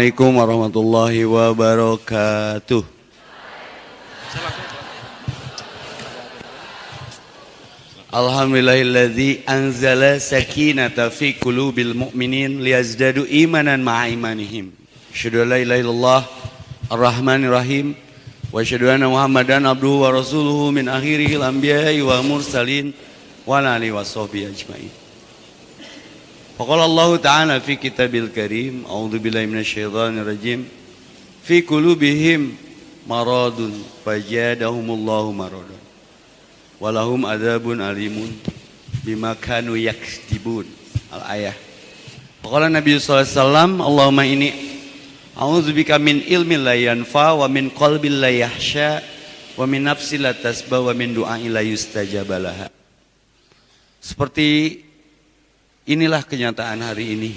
Assalamualaikum warahmatullahi wabarakatuh. Alhamdulillahilladzi anzala sakinata fi qulubil mu'minin liyazdadu imanan ma'a imanihim. Asyhadu an la ilaha illallah ar-rahmanir rahim wa asyhadu anna Muhammadan abduhu wa rasuluhu min akhiril anbiya'i wa mursalin wa ala alihi washabbihi ajmain. Faqala Allah Ta'ala fi kitabil karim, a'udzu billahi minasyaitonir rajim. Fi qulubihim maradun fajadahumullahu maradan. Walahum adzabun alimun bima kanu yaktibun. Al-ayah. Faqala Nabi sallallahu alaihi wasallam, Allahumma inni a'udzubika min ilmin la yanfa wa min qalbin la yahsha wa min nafsin la tasba wa min du'ain la yustajaba laha. Seperti inilah kenyataan hari ini.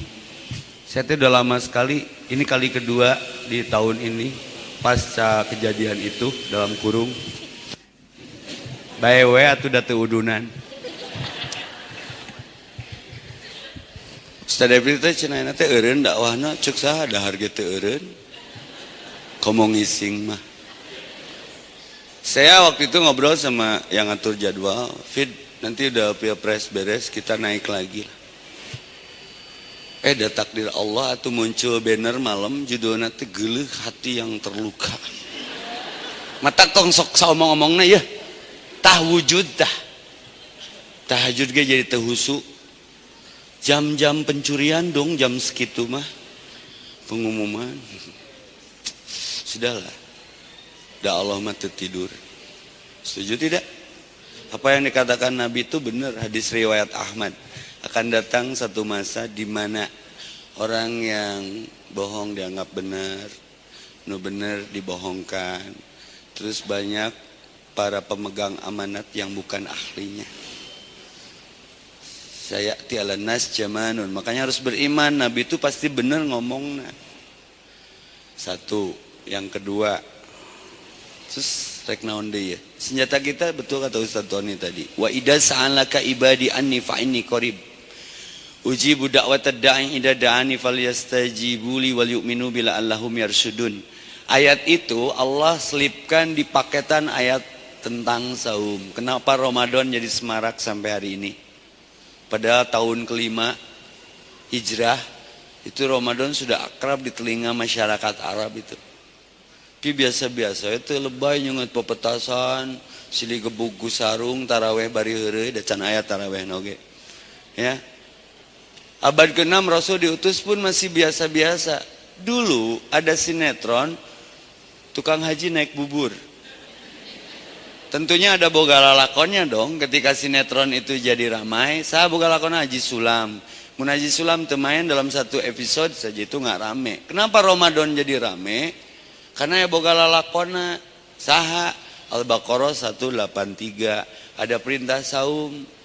Saya udah lama sekali, ini kali kedua di tahun ini pasca kejadian itu dalam kurung. Baewe atuh da teu udunan. Ustaz David teh cenah teh eureun dakwahna ceuk saha dahar ge teu eureun. Komo ngising mah. Saya waktu itu ngobrol sama yang ngatur jadwal, Fit, nanti udah Pilpres beres kita naik lagi. Da takdir Allah atuh muncul banner malam judulna teh Geuleuh Hati yang Terluka. Mata tong sok saomong-omongna ya. Tah wujud tah. Tahajud ge jadi teu husu. Jam-jam pencurian dong jam segitu mah. Pengumuman. Sudahlah. Da Allah mah teu tidur. Setuju tidak? Apa yang dikatakan Nabi itu benar, hadis riwayat Ahmad. Akan datang satu masa di mana orang yang bohong dianggap benar, nu benar dibohongkan. Terus banyak para pemegang amanat yang bukan ahlinya. Saya ti'ala nas jamanun. Makanya harus beriman. Nabi itu pasti benar ngomongnya. Satu. Yang kedua. Terus rek naon deui ya. Senjata kita betul kata Ustaz Tony tadi. Wa idza sa'alaka ibadi anni fa inni qarib. Ujibu da'watad da'i idza da'ani falyastajibu li wal yu'minu bila allahum yarsyudun. Ayat itu Allah selipkan di paketan ayat tentang saum. Kenapa Ramadan jadi semarak sampai hari ini? Pada tahun kelima Hijrah itu Ramadan sudah akrab di telinga masyarakat Arab itu. Tapi biasa-biasa itu lebay nyungut pepetasan, silih gebug sarung, taraweh bari heureuy, da can aya taraweh oge. Ya. Abad ke-6 Rasul diutus pun masih biasa-biasa. Dulu ada sinetron tukang haji naik bubur. Tentunya ada boga lalakonnya dong ketika sinetron itu jadi ramai. Saya boga lakon Haji Sulam. Mun Haji Sulam temain dalam satu episode saja itu nggak rame. Kenapa Ramadan jadi rame? Karena ya boga lalakona. Saha Al-Baqarah 183 ada perintah saum.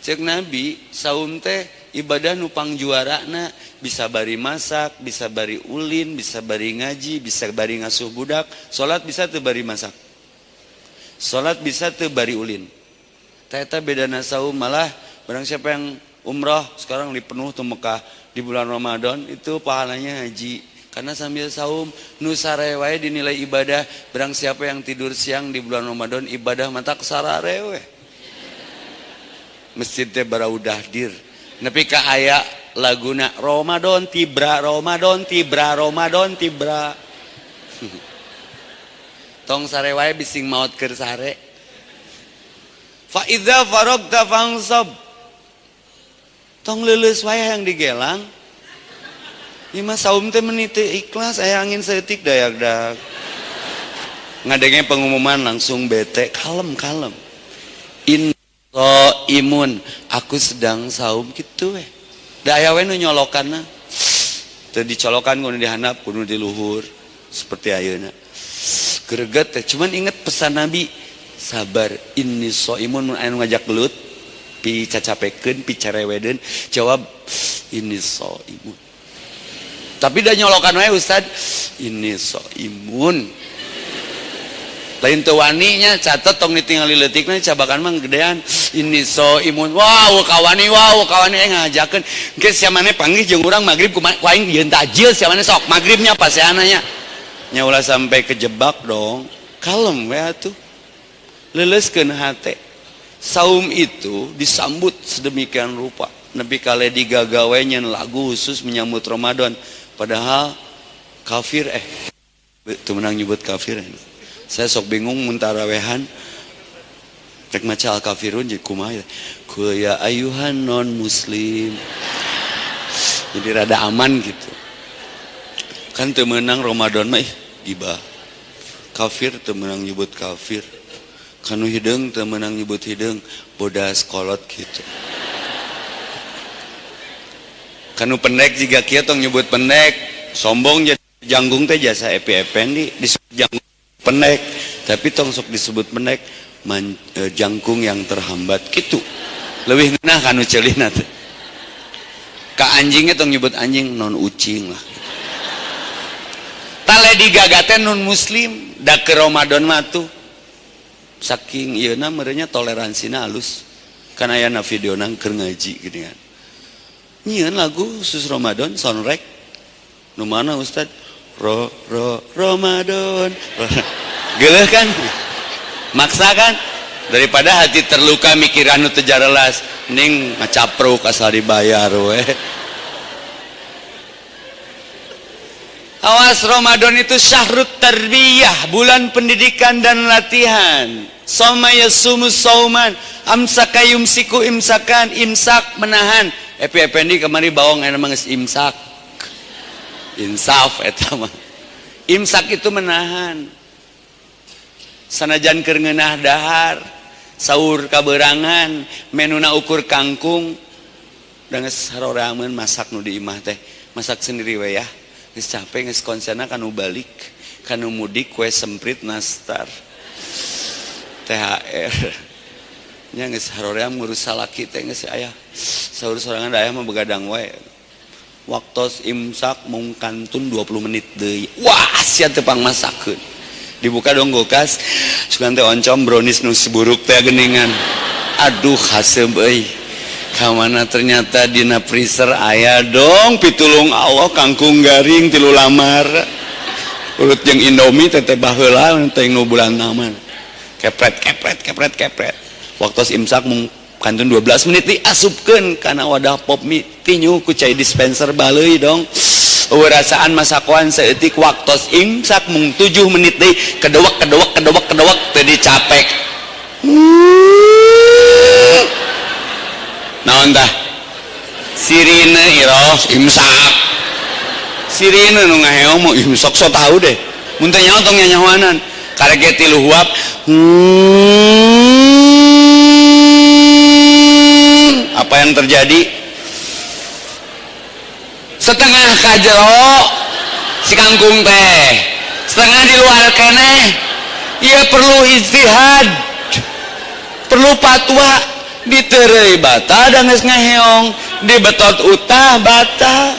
Cek Nabi saum teh ibadah nupang juarana, bisa bari masak, bisa bari ulin, bisa bari ngaji, bisa bari ngasuh budak. Salat bisa teu bari masak. Salat bisa teu bari ulin. Eta bedana saum, malah barang siapa yang umrah sekarang dipenuh tuh Mekah di bulan Ramadan itu pahalanya haji. Karena sambil saum nu sare wae dinilai ibadah. Barang siapa yang tidur siang di bulan Ramadan ibadah mata sarare we. Masjid teh baraudah dir. Nepi ka aya laguna Ramadan tibra Ramadan tibra Ramadan tibra. Tong sare wae bising maot keur sare. Fa idza faragta fansab. Tong leuleus wae yang digelang. Ieu mah saum teh meuni teu ikhlas aya angin seutik dayak-dayak. Ngadenge pengumuman langsung bete, kalem. Imun, aku sedang saum kitu we. Da aya we nu nyolokanna. Teu dicolokan kudu dihandap, kudu di luhur seperti ayeuna. Greget teh, cuman inget pesan Nabi, sabar, inni shaimun, mun anu ngajak gelut, pi cacapekeun, pi carewedeun, jawab inni shaimun. Tapi da nyolokan wae Ustad, inni shaimun. lain teu waninya catet tong ditingali leutikna cabakan mah gedean ini so imun wow kawani ngajakeun geus sia maneh panggih jeung urang magrib ku aing yeun tajil sia maneh sok magribnya pas seananya nya ulah sampai kejebak dong kalem we atuh leuleskeun hate saum itu disambut sedemikian rupa nepi ka Lady Gaga we nyeun lagu khusus menyambut Ramadan padahal kafir teu menang nyebut kafir saya sok bingung mun tarawehan rek maca al-kafirun jadi kumaha ku ya ayuhan non muslim jadi rada aman gitu kan teu meunang Ramadan mah gibah kafir teu meunang nyebut kafir kanu hideung teu meunang nyebut hideung bodas kolot gitu kanu pendek jiga kieu tong nyebut pendek sombong jadi janggung teh jasa epi-ependi disebut janggung pendek tapi tong sok disebut pendek jangkung yang terhambat gitu leuwih ngeunah kanu ceulihna teh ka anjingnya tong nyebut anjing non ucing lah tale di gagate non muslim da ke Ramadan mah tuh saking ieuna merenya toleransina halus kan aya na videona keur ngaji geuningan nyieun lagu khusus Ramadan soundtrack nu mana Ustad Ramadan geuleuh kan maksa kan daripada hati terluka mikiran nu teu jarelas ning ngacapruk asal dibayar we awas Ramadan itu syahrut tarbiyah bulan pendidikan dan latihan soma yasumu sauman amsaka yumsiku imsakan imsak menahan epi-ependi kemari bawang ena mah geus imsak insaf eta mah imsak itu menahan sanajan keur ngeunah dahar saur kaberangan menuna ukur kangkung da geus haroreameun masak nu di imah teh masak sendiri we ya geus capek geus konsena kanu balik kanu mudik kue semprit nastar THR nya geus haroream ngurus salaki teh geus aya saur sorangan da aya mah begadang wae waktos imsak mung kantun 20 menit deui wah sia teu pangmasakeun dibuka dong kulkas sugan teh oncom brownies nu seburuk teh geuningan aduh haseup euy ka mana ternyata dina freezer aya dong pitulung Allah kangkung garing 3 lamar urut jeung Indomie teh baheula teh nu bulan taman kepret waktos imsak mung kantun 12 menit diasupkeun kana wadah pop mie tinyu ku cai dispenser baleui dong rasaan masakoan saeutik waktos imsak mung 7 menit deui kedewek teu dicapek naon tah sirine iroh imsak sirine nu ngaheong mah imsak so tahu deh mun teh nyaho tong nyanyahoanan karek ge 3 huap apa yang terjadi setengah kajero si kangkung teh setengah di luar keneh ia perlu ijtihad perlu fatwa diterei bata dan geus ngaheong dibetot utah bata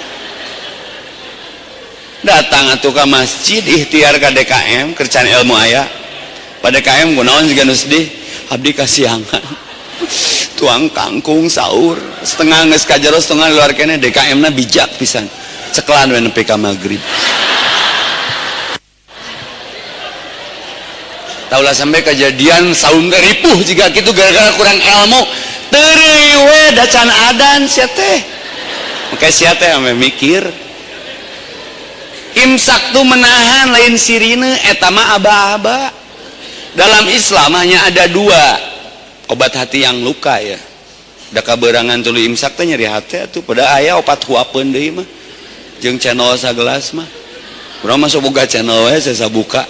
datang atuh ka masjid ikhtiar ka DKM kerjaan ilmu aya pada DKM kunaon jiga nu sedih abdi kasiangan tuang kangkung sahur setengah geus kajero setengah di luar keneh DKM na bijak pisan ceklan we nepi ka magrib taulah sampai kejadian saum ripuh jika kitu gara-gara kurang ilmu teureui we da can adan sia teh make sia teh ame mikir imsak tuh menahan lain sirine eta mah aba-aba dalam Islam hanya ada 2 obat hati yang luka ya da kaberangan tuluy imsak teh nyeri hati atuh pada aya opat huapeun deui mah jeung channel sagelas mah urang mah sok boga channel we saya buka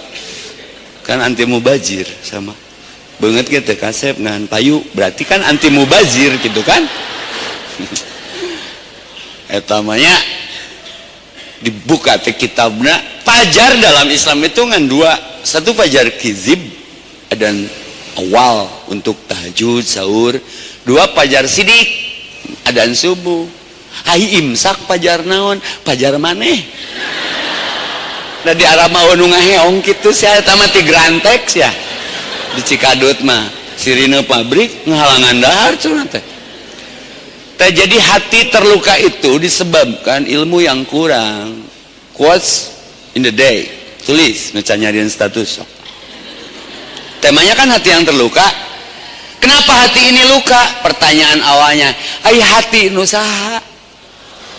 kan anti mubazir sama banget gitu kasep ngan payu berarti kan anti mubazir gitu kan etamanya dibuka teh kitabna fajar dalam Islam itu ngan 2 satu fajar kizib dan awal untuk tahajud sahur 2 fajar sidik adan subuh hai imsak fajar naon fajar maneh Da di Arab mah nu ngaheong kitu sia eta mah ti Grantex ya. Di Cikadut mah sirine pabrik ngahalangan dahar cenah teh. Jadi hati terluka itu disebabkan ilmu yang kurang. Quotes in the day. Tulis nuca nyariin status. Temanya kan hati yang terluka. Kenapa hati ini luka? Pertanyaan awalnya, ai hati nu saha?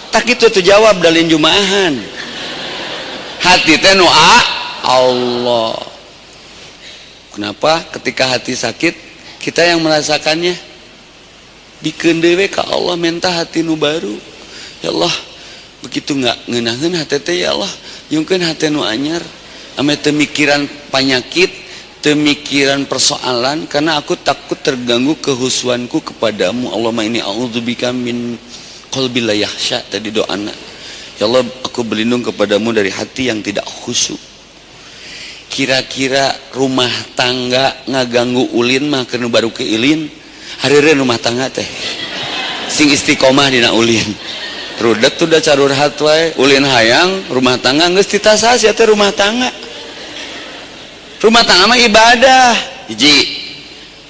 Tak itu tuh jawab dalin jumaahan. Hati teh nu Allah. Kenapa ketika hati sakit kita yang merasakannya? Bikeun dewe ka Allah minta hati nu baru. Ya Allah, begitu nggak ngeunaheun hati teh ya Allah, yungkeun hati nu anyar. Ame teu mikiran penyakit, teu mikiran persoalan karena aku takut terganggu kehusuanku kepadamu. Allahumma inni a'udzubika min qalbi la yakhsha tadi doana. Ya Allah, aku berlindung kepadamu dari hati yang tidak khusyuk. Kira-kira rumah tangga ngaganggu ulin mah keur baru keilin, hareureun rumah tangga teh sing istiqomah dina ulin. Rudet tuh da carurhat wae, ulin hayang, rumah tangga geus ditasa sia teh rumah tangga. Rumah tangga mah ibadah. Hiji.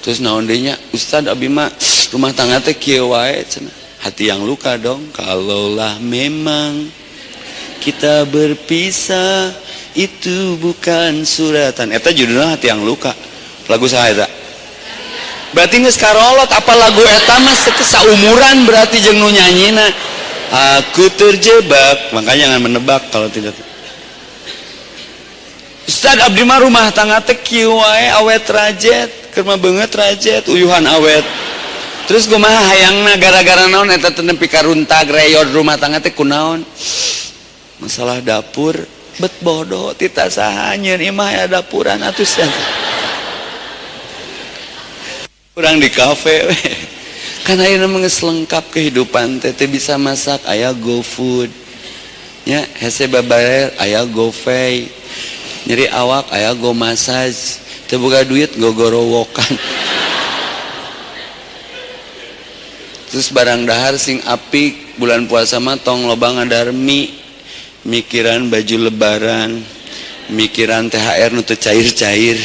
Terus naon deui nya? Ustad abi mah rumah tangga teh kieu wae cenah. Hati yang luka dong. Kalaulah memang kita berpisah itu bukan suratan. Eta judulnya hati yang luka. Lagu saha eta? Berarti geus karolot apa lagu eta mah saumuran berarti jeung nu nyanyina. Aku terjebak, makanya jangan menebak kalau tidak. Ustaz abdi mah rumah tangga teh kieu wae awet rajet, keur mah beungeut rajet, uyuhan awet. Terus kumaha hayangna gara-gara naon eta teh nepi ka runtag reyod rumah tangga teh kunaon? Masalah dapur, bet bodoh tita saha nyeun imah aya dapuran atuh sia. Kurang di kafe we. Kan ayeuna mah geus lengkap kehidupan teh bisa masak aya GoFood. Nya hese babarer aya GoPay. Nyeri awak aya Go Massage. Teu boga duit go gorowokan. Terus barang dahar sing apik bulan puasa mah tong loba ngadarmi, mikiran baju lebaran, mikiran THR nu teu cair-cair,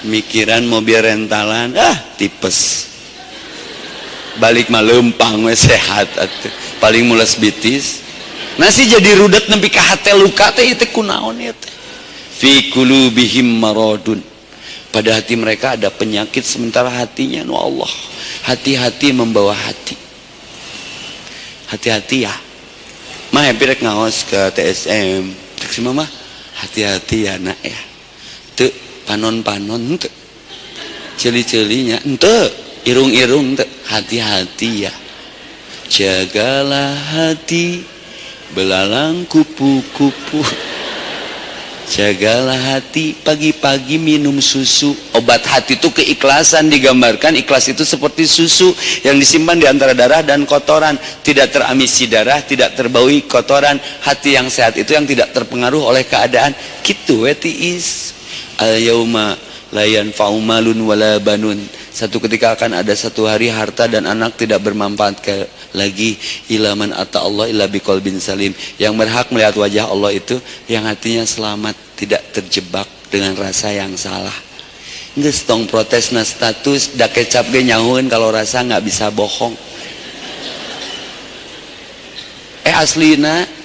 mikiran mobil rentalan, tipes. Balik mah leumpang we sehat atuh. Paling mules bitis. Nasi jadi rudet nepi ka hate luka teh ieu teh kunaon ieu teh? Fi qulubihim maradun. Pada hati mereka ada penyakit sementara hatinya nu Allah. Hati-hati membawa hati. Hati-hati ya. Mah pirek ngaos ke TSM. Cek si mama, hati-hati ya nak ya. Teu panon-panon teu. Celi-celinya henteu, irung-irung teu. Hati-hati ya. Jagalah hati, belalang kupu-kupu. Jagalah hati, pagi-pagi minum susu. Obat hati itu keikhlasan, digambarkan ikhlas itu seperti susu yang disimpan di antara darah dan kotoran, tidak teramisi darah, tidak terbaui kotoran. Hati yang sehat itu yang tidak terpengaruh oleh keadaan. Kitu we tiis. Al yauma la yanfa'u malun wala banun. Satu ketika akan ada satu hari harta dan anak tidak bermanfaat lagi. Ilaman ata Allah illa biqalbin salim. Yang berhak melihat wajah Allah itu yang hatinya selamat, tidak terjebak dengan rasa yang salah. Geus tong protesna status da kecap ge nyahoeun kalau rasa nggak bisa bohong. Aslina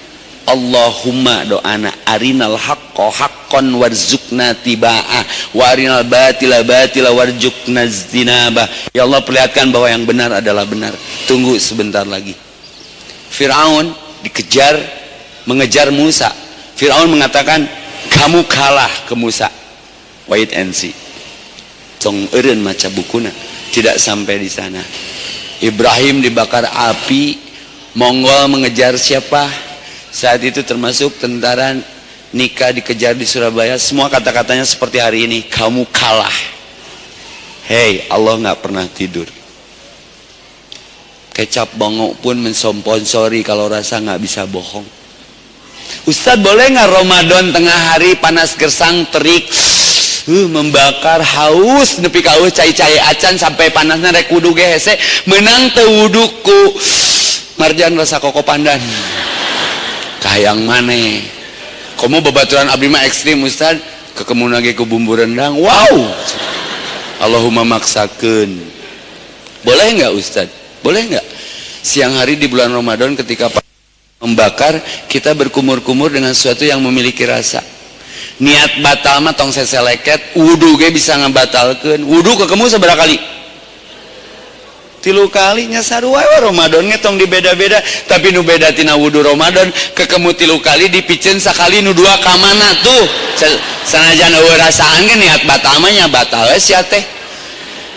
Allahumma doana arinal haqqo haqqan warzuqna tibaa wa arinal batila batila warzuqna zinaba. Ya Allah, perlihatkan bahwa yang benar adalah benar. Tunggu sebentar lagi. Firaun dikejar mengejar Musa. Firaun mengatakan kamu kalah ke Musa. Wait and see. Tong eureun maca bukuna. Tidak sampai di sana. Ibrahim dibakar api. Mongol mengejar siapa? Saat itu termasuk tentara nikah dikejar di Surabaya. Semua kata-katanya seperti hari ini. Kamu kalah. Hei, Allah nggak pernah tidur. Kecap bongo pun mensponsori kalau rasa nggak bisa bohong. Ustadz boleh nggak Ramadan tengah hari panas gersang terik membakar haus nepi ka cai-cai acan sampai panasnya rek wudu ge hese menang teu wuduku marjan rasa koko pandan. Kahayang maneh Kamu babaturan abdi mah ekstrim Ustaz, kekemu lagi ke bumbu rendang. Wow, Allahumma maksakeun. Boleh nggak Ustaz? Boleh nggak siang hari di bulan Ramadan ketika membakar kita berkumur-kumur dengan sesuatu yang memiliki rasa? Niat batal mah tong seseleket, wudu ge bisa ngabatalkeun. Wudu kekemu sabaraha kali? 3 kali nya sarua we Ramadan ge tong dibeda-beda, tapi nu beda tina wudu Ramadan kekemu 3 kali dipikeun sakali nu 2 ka mana tuh? Sanajan eueuh rasaan ge niat batal mah nya batal we sia teh.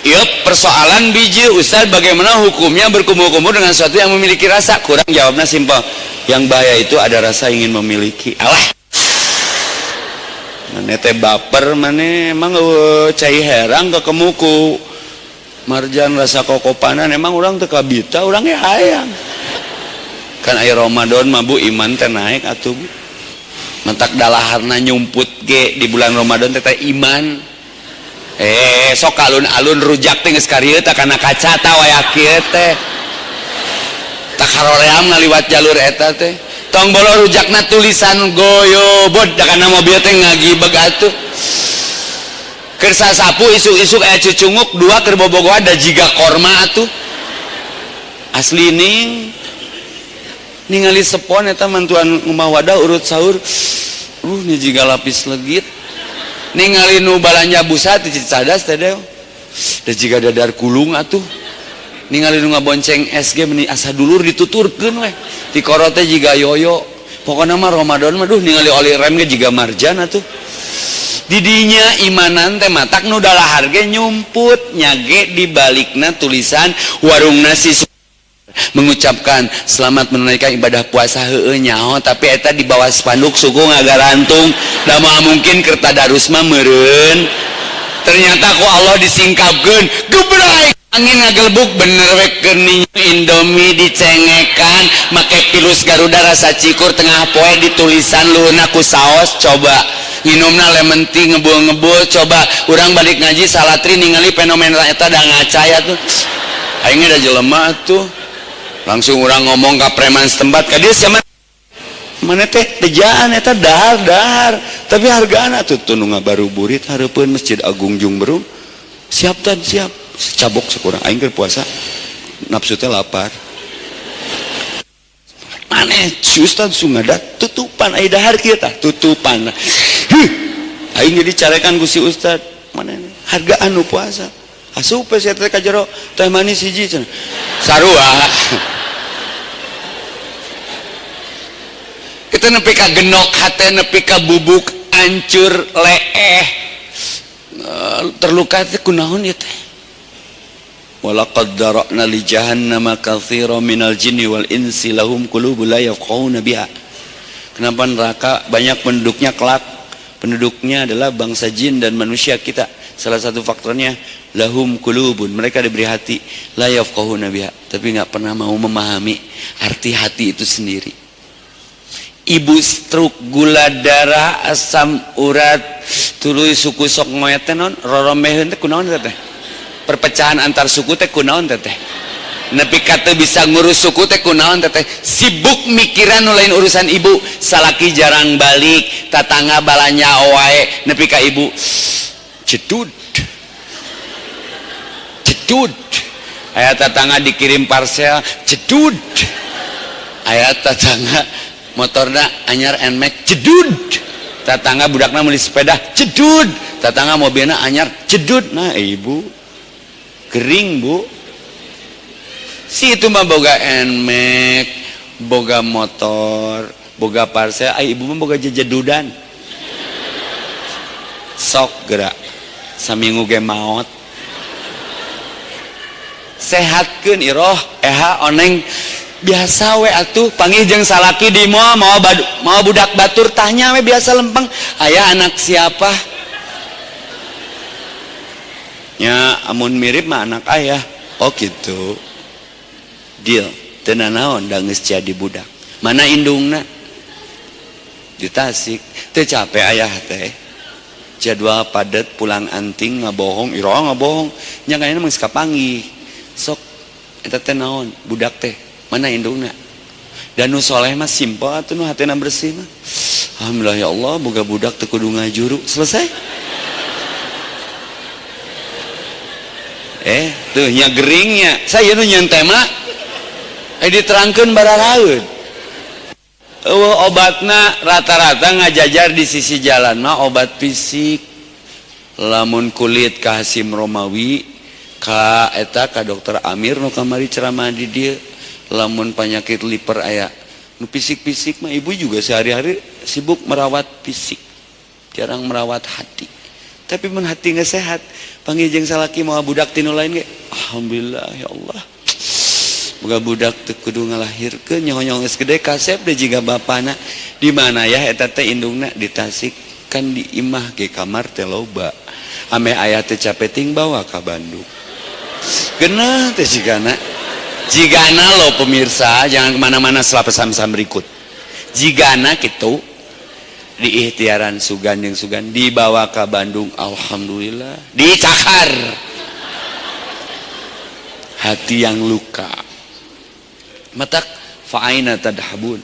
Ieu persoalan biji Ustaz, bagaimana hukumnya berkumur-kumur dengan sesuatu yang memiliki rasa? Kurang jawabnya simpel. Yang bahaya itu ada rasa ingin memiliki. Alah. Mane teh baper mane emang cai herang kekemuku. Marjan rasa kokopanan emang orang teu kabita, urang ge hayang. Kan aya Ramadan mah Bu iman teh naik atuh Bu. Mentak dalaharna nyumput ge di bulan Ramadan teh iman. Sok alun-alun rujak teh geus karieu tah kana kaca tah waya kieu teh. Tak haroream ngaliwat jalur eta teh. Tong bolo rujakna tulisan goyobod da kana mobil teh ngagibeg atuh. Keur sasapu isuk-isuk aya cucunguk 2 keur bobogohan da jiga korma atuh. Asli ningali sepon eta mantuan ngumah wadah urut sahur. Ni jiga lapis legit. Ningali nu balanja busa teh cadas teh deu. Da jiga dadar kulung atuh. Ningali nu ngabonceng SG meni asa dulur dituturkeun we. Ti koro teh jiga yoyo. Pokona mah Ramadan mah duh ningali oli rem ge jiga marjan atuh. Didinya imanan teh matak nu dalahar ge nyumput nyage di balikna tulisan warung nasi mengucapkan selamat menunaikan ibadah puasa heueuh nyaho, tapi eta di bawah spanduk suku ngagarantung da moal mungkin keur tadarus mah meureun. Ternyata ku Allah disingkapkeun gebrai angin ngagelbuk bener we kening Indomie dicengekan make pilus Garuda rasa cikur tengah poe ditulisan luhurna ku saos. Coba minumna lemon tea ngebul-ngebul, coba urang balik ngaji salatri ningali fenomena eta da ngacaya tuh aing da jelema tuh langsung urang ngomong ka preman setempat ka dieu sia mana teh dejaan eta dahar tapi hargana tuh nu ngabaruburit hareupeun Masjid Agung Jumberung siap tan siap cabok sakurang aing keur puasa nafsu teh lapar maneh Ustaz sungada tutupan aya dahar kieu tah tutupan aing jadi carekan ku si Ustaz maneh hargaan nu puasa asup we teh ka jero teh manis hiji cenah sarua kita nepi ka genok hate nepi ka bubuk hancur leeh terluka teh kunaon ieu teh walaqad dara'na li jahannama katsiran minal jinni wal insi lahum qulubun la yafqahuna biha. Kenapa neraka banyak penduduknya kelak? Penduduknya adalah bangsa jin dan manusia kita. Salah satu faktornya lahum qulubun, mereka diberi hati la yafqahuna biha, tapi enggak pernah mau memahami arti hati itu sendiri. Ibu stroke, gula darah, asam urat, tuluy suku sok moet teh non roromeheun teh kunaon teh? Perpecahan antar suku teh kunaon teh? Nepi ka teu bisa ngurus suku teh kunaon teh? Sibuk mikiran nu lain urusan ibu, salaki jarang balik, tatangga balanya wae, nepi ka ibu cedud. Aya tatangga dikirim parcel, cedud. Aya tatangga motorna anyar NMAX, cedud. Tatangga budakna meuli sepeda, cedud. Tatangga mobilna anyar, cedud. Nah ibu kering Bu, si itu mah boga NMAX, boga motor, boga parcel, ibu mah boga jejedudan. Sok gerak saminggu ge maot. Sehatkeun iroh oneng biasa we atuh panggih jeung salaki di moal mau budak batur tanya we biasa lempeng aya anak siapa nya amun mirip mah anak ayah. Oh gitu deal teu nanaon da geus jadi budak. Mana indungna di Tasik teu capek ayah teh jadwal padet pulang anting ngabohong iroh ngabohong nya kayana mah geus kapanggih sok eta teh naon budak teh mana indungna dan nu soleh mah simpel atuh nu hatena bersih mah Alhamdulillah ya Allah, boga budak teu kudu ngajuru. Selesai. Tuh nya geringnya. Saya nu nyeun tema diterangkeun bararaeud. Obatna rata-rata ngajajar di sisi jalan mah obat fisik. Lamun kulit ka Hasim Romawi, ka eta ka dokter Amir nu kamari ceramah di dieu. Lamun penyakit liver aya nu fisik-fisik mah ibu juga sehari-hari sibuk merawat fisik, jarang merawat hati. Tapi mun hati nggak sehat, panggil jeung salaki mau budak tinu lain ge, alhamdulillah ya Allah. Boga budak teu kudu ngalahirkeun nyong-nyong geus gede kasep deh jiga bapana. Di mana ya eta teh indungna di Tasik, kan di imah ge kamar teh loba. Ame aya teh capeting bawa ka Bandung. Geuneuh teh jigana lo pemirsa, jangan kemana-mana setelah pesan-pesan berikut. Jigana gitu di ikhtiaran sugan yang sugan dibawa ke Bandung, alhamdulillah dicakar hati yang luka. Matak fa'aina tadhabun,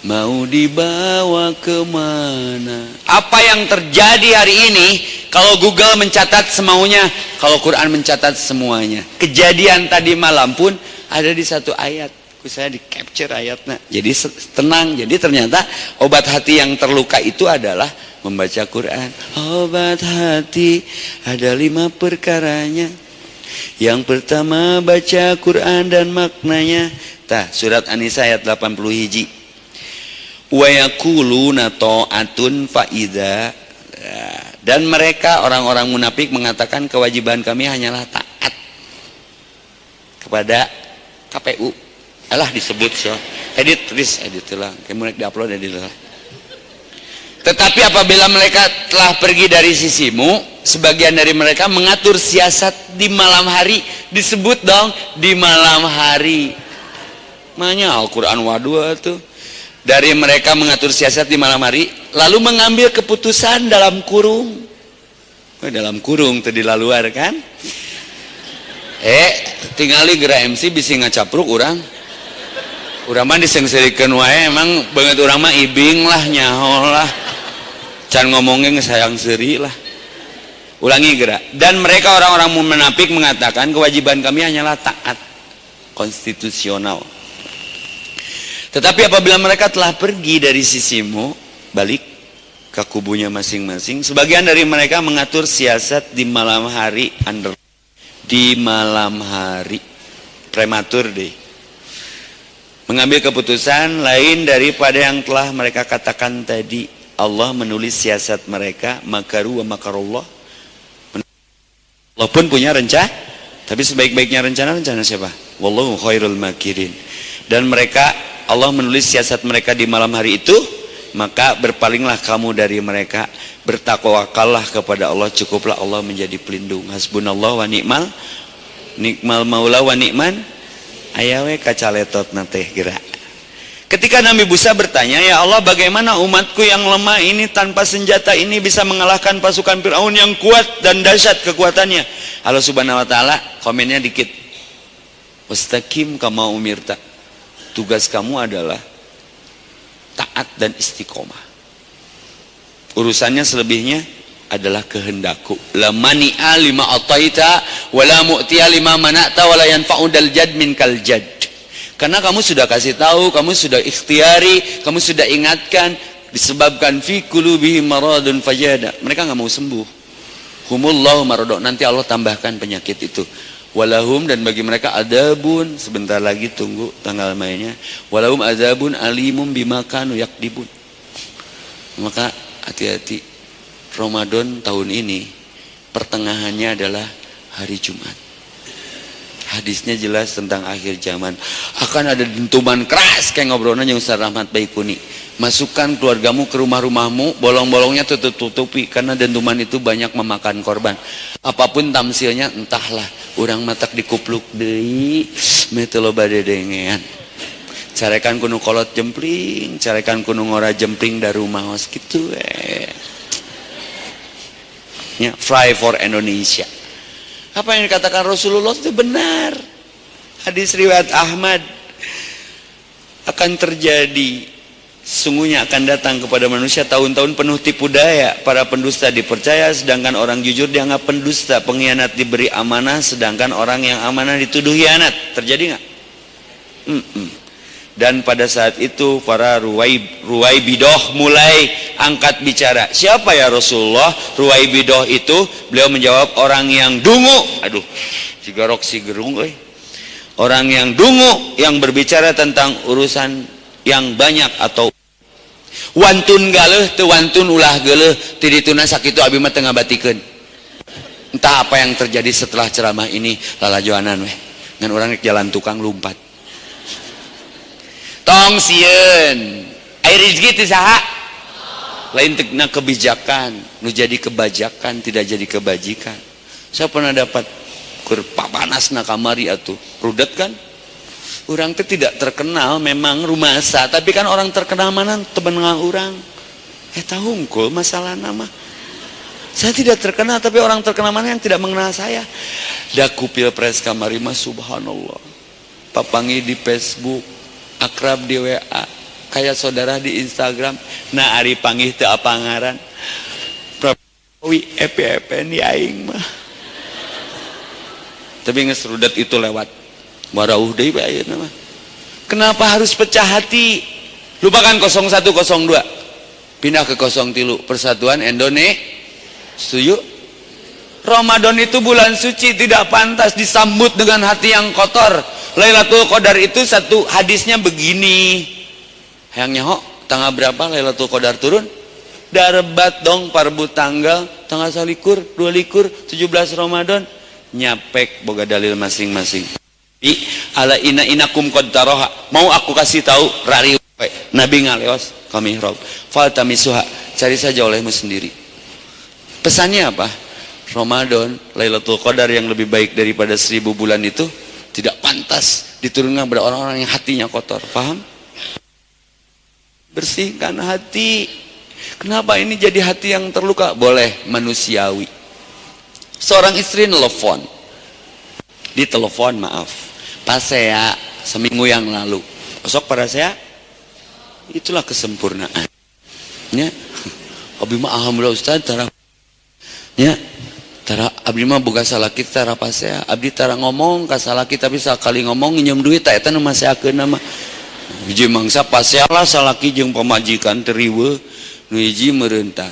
mau dibawa kemana? Apa yang terjadi hari ini? Kalau Google mencatat semaunya, kalau Quran mencatat semuanya. Kejadian tadi malam pun ada di satu ayat. Saya di capture ayatnya. Jadi tenang. Jadi ternyata obat hati yang terluka itu adalah membaca Quran. Obat hati ada 5 perkaranya. Yang pertama baca Quran dan maknanya. Tah, surat An-Nisa ayat 81. Wa yaquluna ta'atun faida. Dan mereka orang-orang munafik mengatakan kewajiban kami hanyalah taat kepada KPU. Alah disebut so. Edit lah. Kemudian diupload edit lah. Tetapi apabila mereka telah pergi dari sisimu, sebagian dari mereka mengatur siasat di malam hari. Disebut dong di malam hari. Makanya Al-Quran wadua tuh. Dari mereka mengatur siasat di malam hari, lalu mengambil keputusan dalam kurung. Dalam kurung tadi laluar kan? Tingali gerak MC bisa ngacapruk orang. Urang mah disengsirikeun wae, emang banget urang mah ibing lah nyaho lah. Can ngomongnya ngesayang seri lah. Ulangi gerak. Dan mereka orang-orang munafik mengatakan kewajiban kami hanyalah taat konstitusional. Tetapi apabila mereka telah pergi dari sisimu, balik ke kubunya masing-masing, sebagian dari mereka mengatur siasat di malam hari, di malam hari prematur deh, mengambil keputusan lain daripada yang telah mereka katakan tadi. Allah menulis siasat mereka, makaru wa makarullah. Allah pun punya rencana, tapi sebaik-baiknya rencana siapa? Wallahu khairul makirin. Dan mereka, Allah menulis siasat mereka di malam hari itu, maka berpalinglah kamu dari mereka, bertakwakallah kepada Allah, cukuplah Allah menjadi pelindung. Hasbunallah wa ni'mal maula wa ni'man ayawe kacaletot nate gerak. Ketika Nabi Musa bertanya, ya Allah, bagaimana umatku yang lemah ini tanpa senjata ini bisa mengalahkan pasukan Fir'aun yang kuat dan dahsyat kekuatannya? Allah Subhanahu wa taala komennya dikit. Wastaqim kama umirta. Tugas kamu adalah taat dan istiqomah. Urusannya selebihnya adalah kehendakku. La mani'a lima ataita wala mu'tiya lima mana'ta wala yanfa'u dal jad min kal jad. Karena kamu sudah kasih tahu, kamu sudah ikhtiari, kamu sudah ingatkan, disebabkan fi qulubihim maradun fajada. Mereka enggak mau sembuh. Humullahu maradun, nanti Allah tambahkan penyakit itu. Walahum, dan bagi mereka adabun, sebentar lagi tunggu tanggal mainnya, walahum adabun alimum bimakanu yakdibun. Maka hati-hati, Ramadan tahun ini pertengahannya adalah hari Jumat. Hadisnya jelas tentang akhir zaman, akan ada dentuman keras kayak ngobrolnya yang Ustaz Rahmat Baikuni. Masukkan keluargamu ke rumah-rumahmu, bolong-bolongnya tutup-tutupi, karena dentuman itu banyak memakan korban. Apapun tamsilnya, entahlah, urang matak dikupluk deui metelo bade dengean. Carekan kuno kolot jempling, carekan kuno ngora jempling dari rumah hos gitu ya, fly for Indonesia. Apa yang dikatakan Rasulullah itu benar. Hadis riwayat Ahmad, akan terjadi Sungguhnya akan datang kepada manusia tahun-tahun penuh tipu daya. Para pendusta dipercaya, sedangkan orang jujur dianggap pendusta. Pengkhianat diberi amanah, sedangkan orang yang amanah dituduh khianat. Terjadi nggak? Dan pada saat itu para Ruwaibidah mulai angkat bicara. Siapa ya Rasulullah? Ruwaibidah itu, beliau menjawab, orang yang dungu. Aduh, si garok si gerung, orang yang dungu, yang berbicara tentang urusan yang banyak atau wantun galeh teu wantun ulah geuleuh ti dituna sakitu abi mah teu ngabatikeun. Entah apa yang terjadi setelah ceramah ini, lalajoanan weh ngan urang rek jalan tukang lumpat. Tong sieun aya rezeki teu saha lain tegna kebijakan nu jadi kebajakan tidak jadi kebajikan. Saya pernah dapat keur papanasna kamari atuh rudet kan. Orang itu tidak terkenal memang rumasa, tapi kan orang terkenal mana tebenengang orang. Tahu hungkul masalah nama. Saya tidak terkenal, tapi orang terkenal mana yang tidak mengenal saya. Daku pilpres kamari mah subhanallah. Papangi di Facebook, akrab di WA, kayak saudara di Instagram. Nah ari panggih teu apangaran. Prabowi epe-epe ni aing mah. Tapi geus rudet itu lewat. Marauh deui bae ayeuna mah. Kenapa harus pecah hati? Lupakan 0102. Pindah ke 03 Persatuan Indonesia. Setuju? Ramadan itu bulan suci, tidak pantas disambut dengan hati yang kotor. Lailatul Qadar itu satu hadisnya begini. Hayang nyaho tanggal berapa Lailatul Qadar turun? Darebat dong parbu tanggal 21, 22, 17 Ramadan. Nyapek boga dalil masing-masing. Ala inakum qad taroha, mau aku kasih tahu rari Nabi ngaleos ka mihrab faltamisuha, cari saja olehmu sendiri. Pesannya apa? Ramadan Lailatul Qadar yang lebih baik daripada 1000 bulan itu tidak pantas diturunkan kepada orang-orang yang hatinya kotor. Paham? Bersihkan hati. Kenapa ini jadi hati yang terluka? Boleh manusiawi. Seorang istri nelfon, ditelepon maaf pas saya seminggu yang lalu, besok pada saya itulah kesempurnaan ya. Abdi mah alhamdulillah Ustaz tara ya tara abdi mah boga salaki tara pas saya abdi tara ngomong ka salaki tapi sakali ngomong nginjem duit ta eta nu maseakeun mah hiji mangsa pas saya lah salaki jeung pamajikan teu riweuh nu hiji meureuntah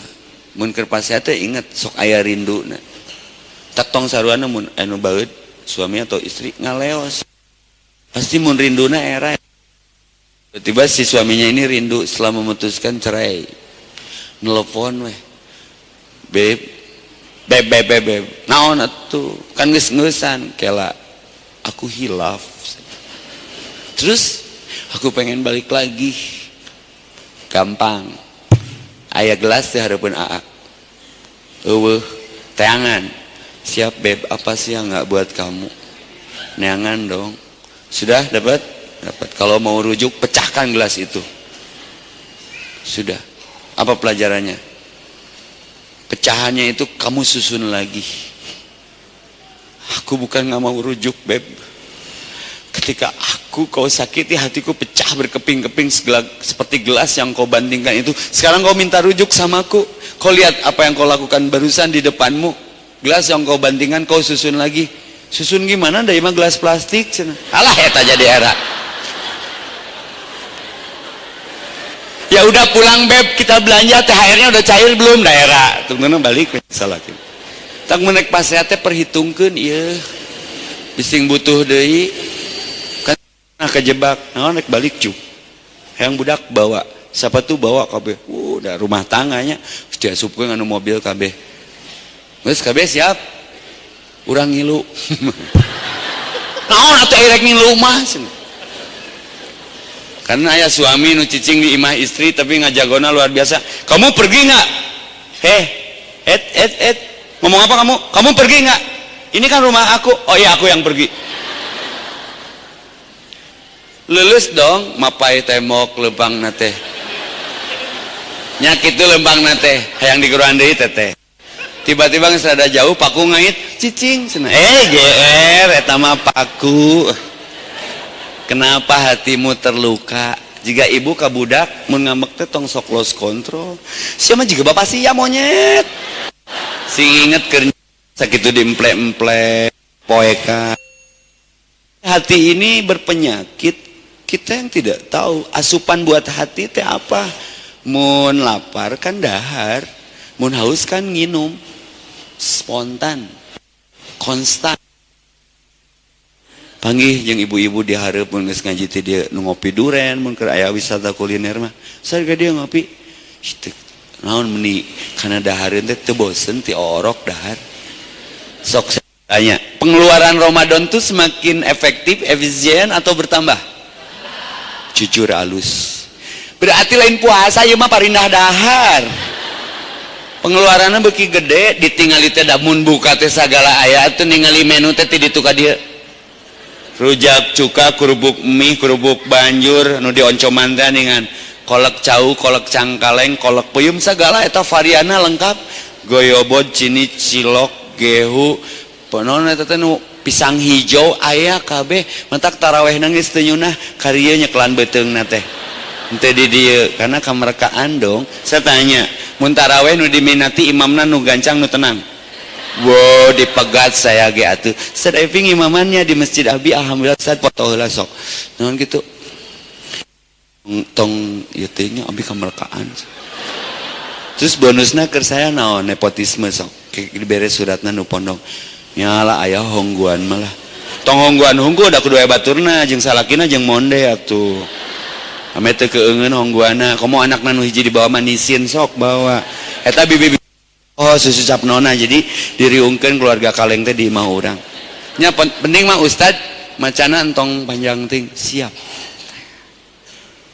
mun keur pas saya teh inget sok aya rinduna tak tong saruana mun anu baeud suami atau istri ngaleos pasti mun rinduna era. Tiba-tiba si suaminya ini rindu setelah memutuskan cerai. Nelpon weh. Beb. Naon atuh? Kan geus-geusan kela. Aku hilaf. Terus aku pengen balik lagi. Gampang. Aya gelas teh hareupeun aa. Eueuh, teangan. Siap beb, apa sih yang enggak buat kamu? Neangan dong. Sudah dapat? Dapat. Kalau mau rujuk, pecahkan gelas itu. Sudah. Apa pelajarannya? Pecahannya itu kamu susun lagi. Aku bukan nggak mau rujuk, beb. Ketika kau sakiti, hatiku pecah berkeping-keping seperti gelas yang kau bandingkan itu. Sekarang kau minta rujuk sama aku. Kau lihat apa yang kau lakukan barusan di depanmu. Gelas yang kau bandingkan, kau susun lagi. Susun gimana? Dari mah gelas plastik. Alah eta jadi era. Ya udah pulang beb, kita belanja THR-nya udah cair belum daerah. Tunggu balik salah. Tak menek pas saya teh perhitungkeun ieu. Bising butuh deui. Kan kejebak. Naon nek balik cuk. Hayang budak bawa. Siapa tuh bawa kabeh. Udah rumah tangganya. Geus diasupkeun anu mobil kabeh. Geus kabeh siap. Urang ngilu. Naon atuh irek ngilu mah. Karena ayah suami nu cicing di imah istri tapi ngajagona luar biasa. Kamu pergi nggak? Ngomong apa kamu? Kamu pergi nggak? Ini kan rumah aku. Oh iya aku yang pergi. Lulus dong, mapai tembok lempang nate. Nyak itu lempang nate, hayang dikeruan deui teteh. Tiba-tiba geus rada jauh paku ngait, cicing cenah. GR eta mah paku. Kenapa hatimu terluka? jika ibu ka budak mun ngambek teh tong sok lost control. Sia mah jiga bapak sia monyet. Sing inget keur sakitu diemple-emple poeka. Hati ini berpenyakit, kita yang tidak tahu asupan buat hati teh apa. Mun lapar kan dahar, mun haus kan nginum. Spontan, konstan. Panggih jeung ibu-ibu dihareup mun geus ngaji teh dia nu ngopi duren, mun keur aya wisata kuliner mah. Sareng dia ngopi. Naon meni kana dahareun teh teu bosen ti orok dahar. Sok tanya, pengeluaran Ramadan tuh semakin efektif, efisien atau bertambah? Jujur alus. Berarti lain puasa ieu mah parindah dahar. Pengeluaranna beuki gede, ditingali teh da mun buka teh sagala aya teh ningali menu teh ti ditu ka dieu. Rujak cuka, kerupuk mie, kerupuk banjur, nu dioncoman teh ningan kolak cau, kolak cangkaleng, kolak peyem sagala eta varianna lengkap. Goyobot, cini, cilok, gehu, ponon eta teh nu pisang hijau aya kabeh. Mentak taraweh nangis teu nyunah karieu nyeklan beuteungna teh. Henteu di dieu karena kamerkaan dong. Saya tanya, mun taraweh nu diminati imamna nu gancang nu tenang. Wow, dipegat saya ge atuh. Sedeving imamannya di Masjid Abi alhamdulillah saya foto heula sok. Naon kitu? Tong ieu teh nya abi kamerkaan. Terus bonusna keur saya naon nepotisme sok. Diberes suratna nu pondok. Nyala aya hongguan malah. Tong hongguan hunggu da kudu aya baturna jeung salakina jeung monde atuh. Ame teu keueungeun hongguana, komo anakna nu hiji dibawa manisin sok bawa. Eta bibi oh susu cap nona jadi diriungkeun keluarga kaleng teh di imah urang. Nya penting mah ustad macana entong panjang ting siap.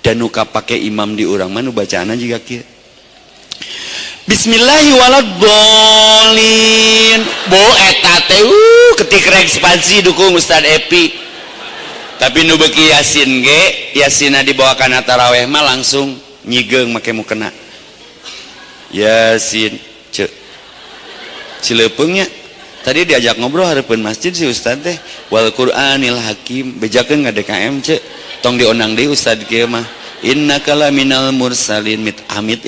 Dan nu kapake imam di urang mah nu bacaana jiga kieu. Bismillahirrahmanirrahim. Bo eta teh ketik rek spasi dukung Ustad Epi. Tapi nu beuki yasin ge, yasinna dibawa kana taraweh mah langsung nyigeung make mukena. Yasin ceu. Cileupeungnya tadi diajak ngobrol hareupeun masjid si Ustad teh wal Qur'anil Hakim bejakeun ngadKM ceu. Tong diundang deui Ustad kieu mah. Innaka laminal mursalin mit amit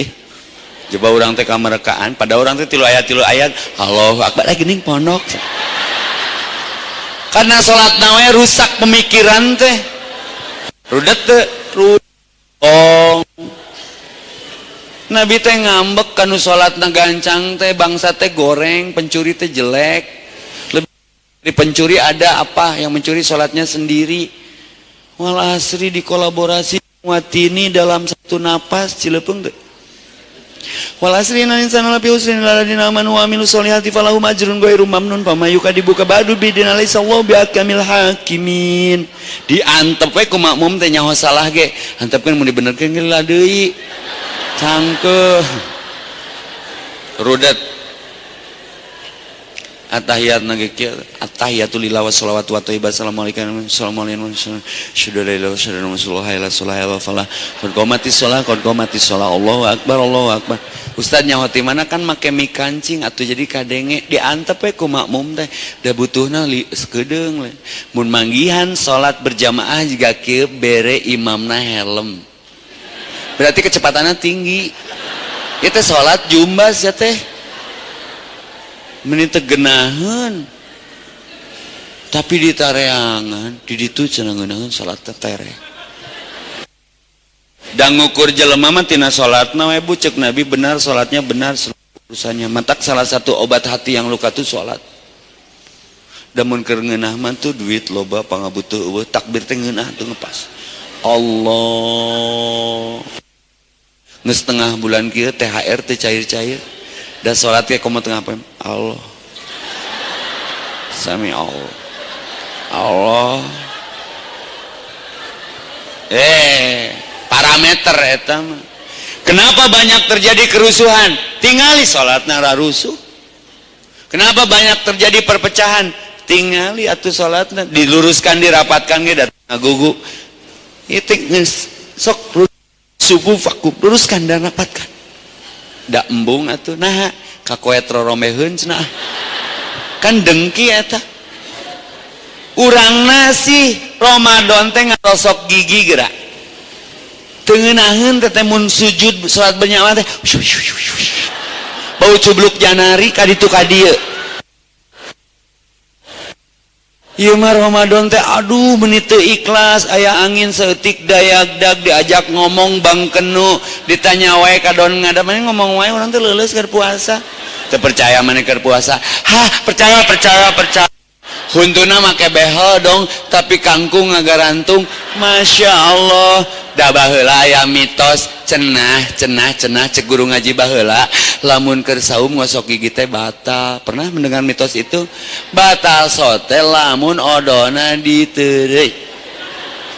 coba orang teh kamerekaan pada orang teh tilu ayat Allahu Akbar geuning pondok. Karena salat nawe rusak pemikiran teh. Rudet teh rudong. Nabi teh ngambek kanu salatna gancang teh bangsa teh goreng, pencuri teh jelek. Lebih dari pencuri ada apa yang mencuri salatnya sendiri. Wal asri dikolaborasi watini dalam satu napas Cileupeung teh. Wal asri innal insana lafi khusrin illa alladziina aamanu wa 'amilus sholihati falahum ajrun ghairu mamnun famayuka dibuka ba'du bidin alaisallahu bihakamil hakimin. Diantep we ku makmum teh nyaho salah ge, antepkeun mun dibenerkeun ge lah deui. Cangkeuh. Rudet. At-tahiyat nage kieu, at-tahiyatu lillahi wa shalawatu wa thayyibat assalamualaikum assalamualaikum syada la ilaha illallah la ilaha illallah qad qamatis shalah Allahu akbar. Ustaz nyaho ti mana kan make mie kancing atuh jadi kadenge diantep we ku makmum teh da butuhna skedeung le. Mun manggihan salat berjamaah jiga kieu bere imamna helm. Berarti kecepatannya tinggi. Ieu teh salat jumbas ya teh. Menit genaheun tapi di tareangan di ditu cenah ngeunaheun salat tereh dan ngukur jelema mah tina salatna we bu ceuk Nabi benar salatnya benar urusannya matak salah satu obat hati yang luka tuh salat da mun keur ngeunah mah tuh duit loba pangabutuh eueuh takbir teh ngeunah teu ngepas Allah geus tengah bulan kieu THR teh cair-cair. Dan sholat kayak komo tengah apa? Allah. Sami Allah. Allah. Parameter eta mah. Kenapa banyak terjadi kerusuhan? Tingali sholatna ra rusuh. Kenapa banyak terjadi perpecahan? Tingali atuh sholatna diluruskan dirapatkan ge datang ngagugu. Itu sok subuh vakum luruskan dan rapatkan. Da embung atuh nah kakoet roromeheun cenah kan dengki eta urangna sih Ramadan teh ngarosok gigi geura Tengenaheun teh mun sujud salat berjamaah teh bau cubluk janari ka ditu ka dieu. Ieu mah Ramadan teh aduh meuni teu ikhlas, aya angin saeutik dayagdag diajak ngomong bangkenu, ditanya wae kadon ngadap mah ngomong wae urang teh leuleus keur puasa. Teu percaya maneh keur puasa. Hah, percaya. Huntuna make behel dong, tapi kangkung ngagarantung. Masya Allah. Da baheula aya mitos cenah cek guru ngaji baheula lamun keur saum ngosok gigi teh batal. Pernah mendengar mitos itu? Batal sote lamun odona diteureuy,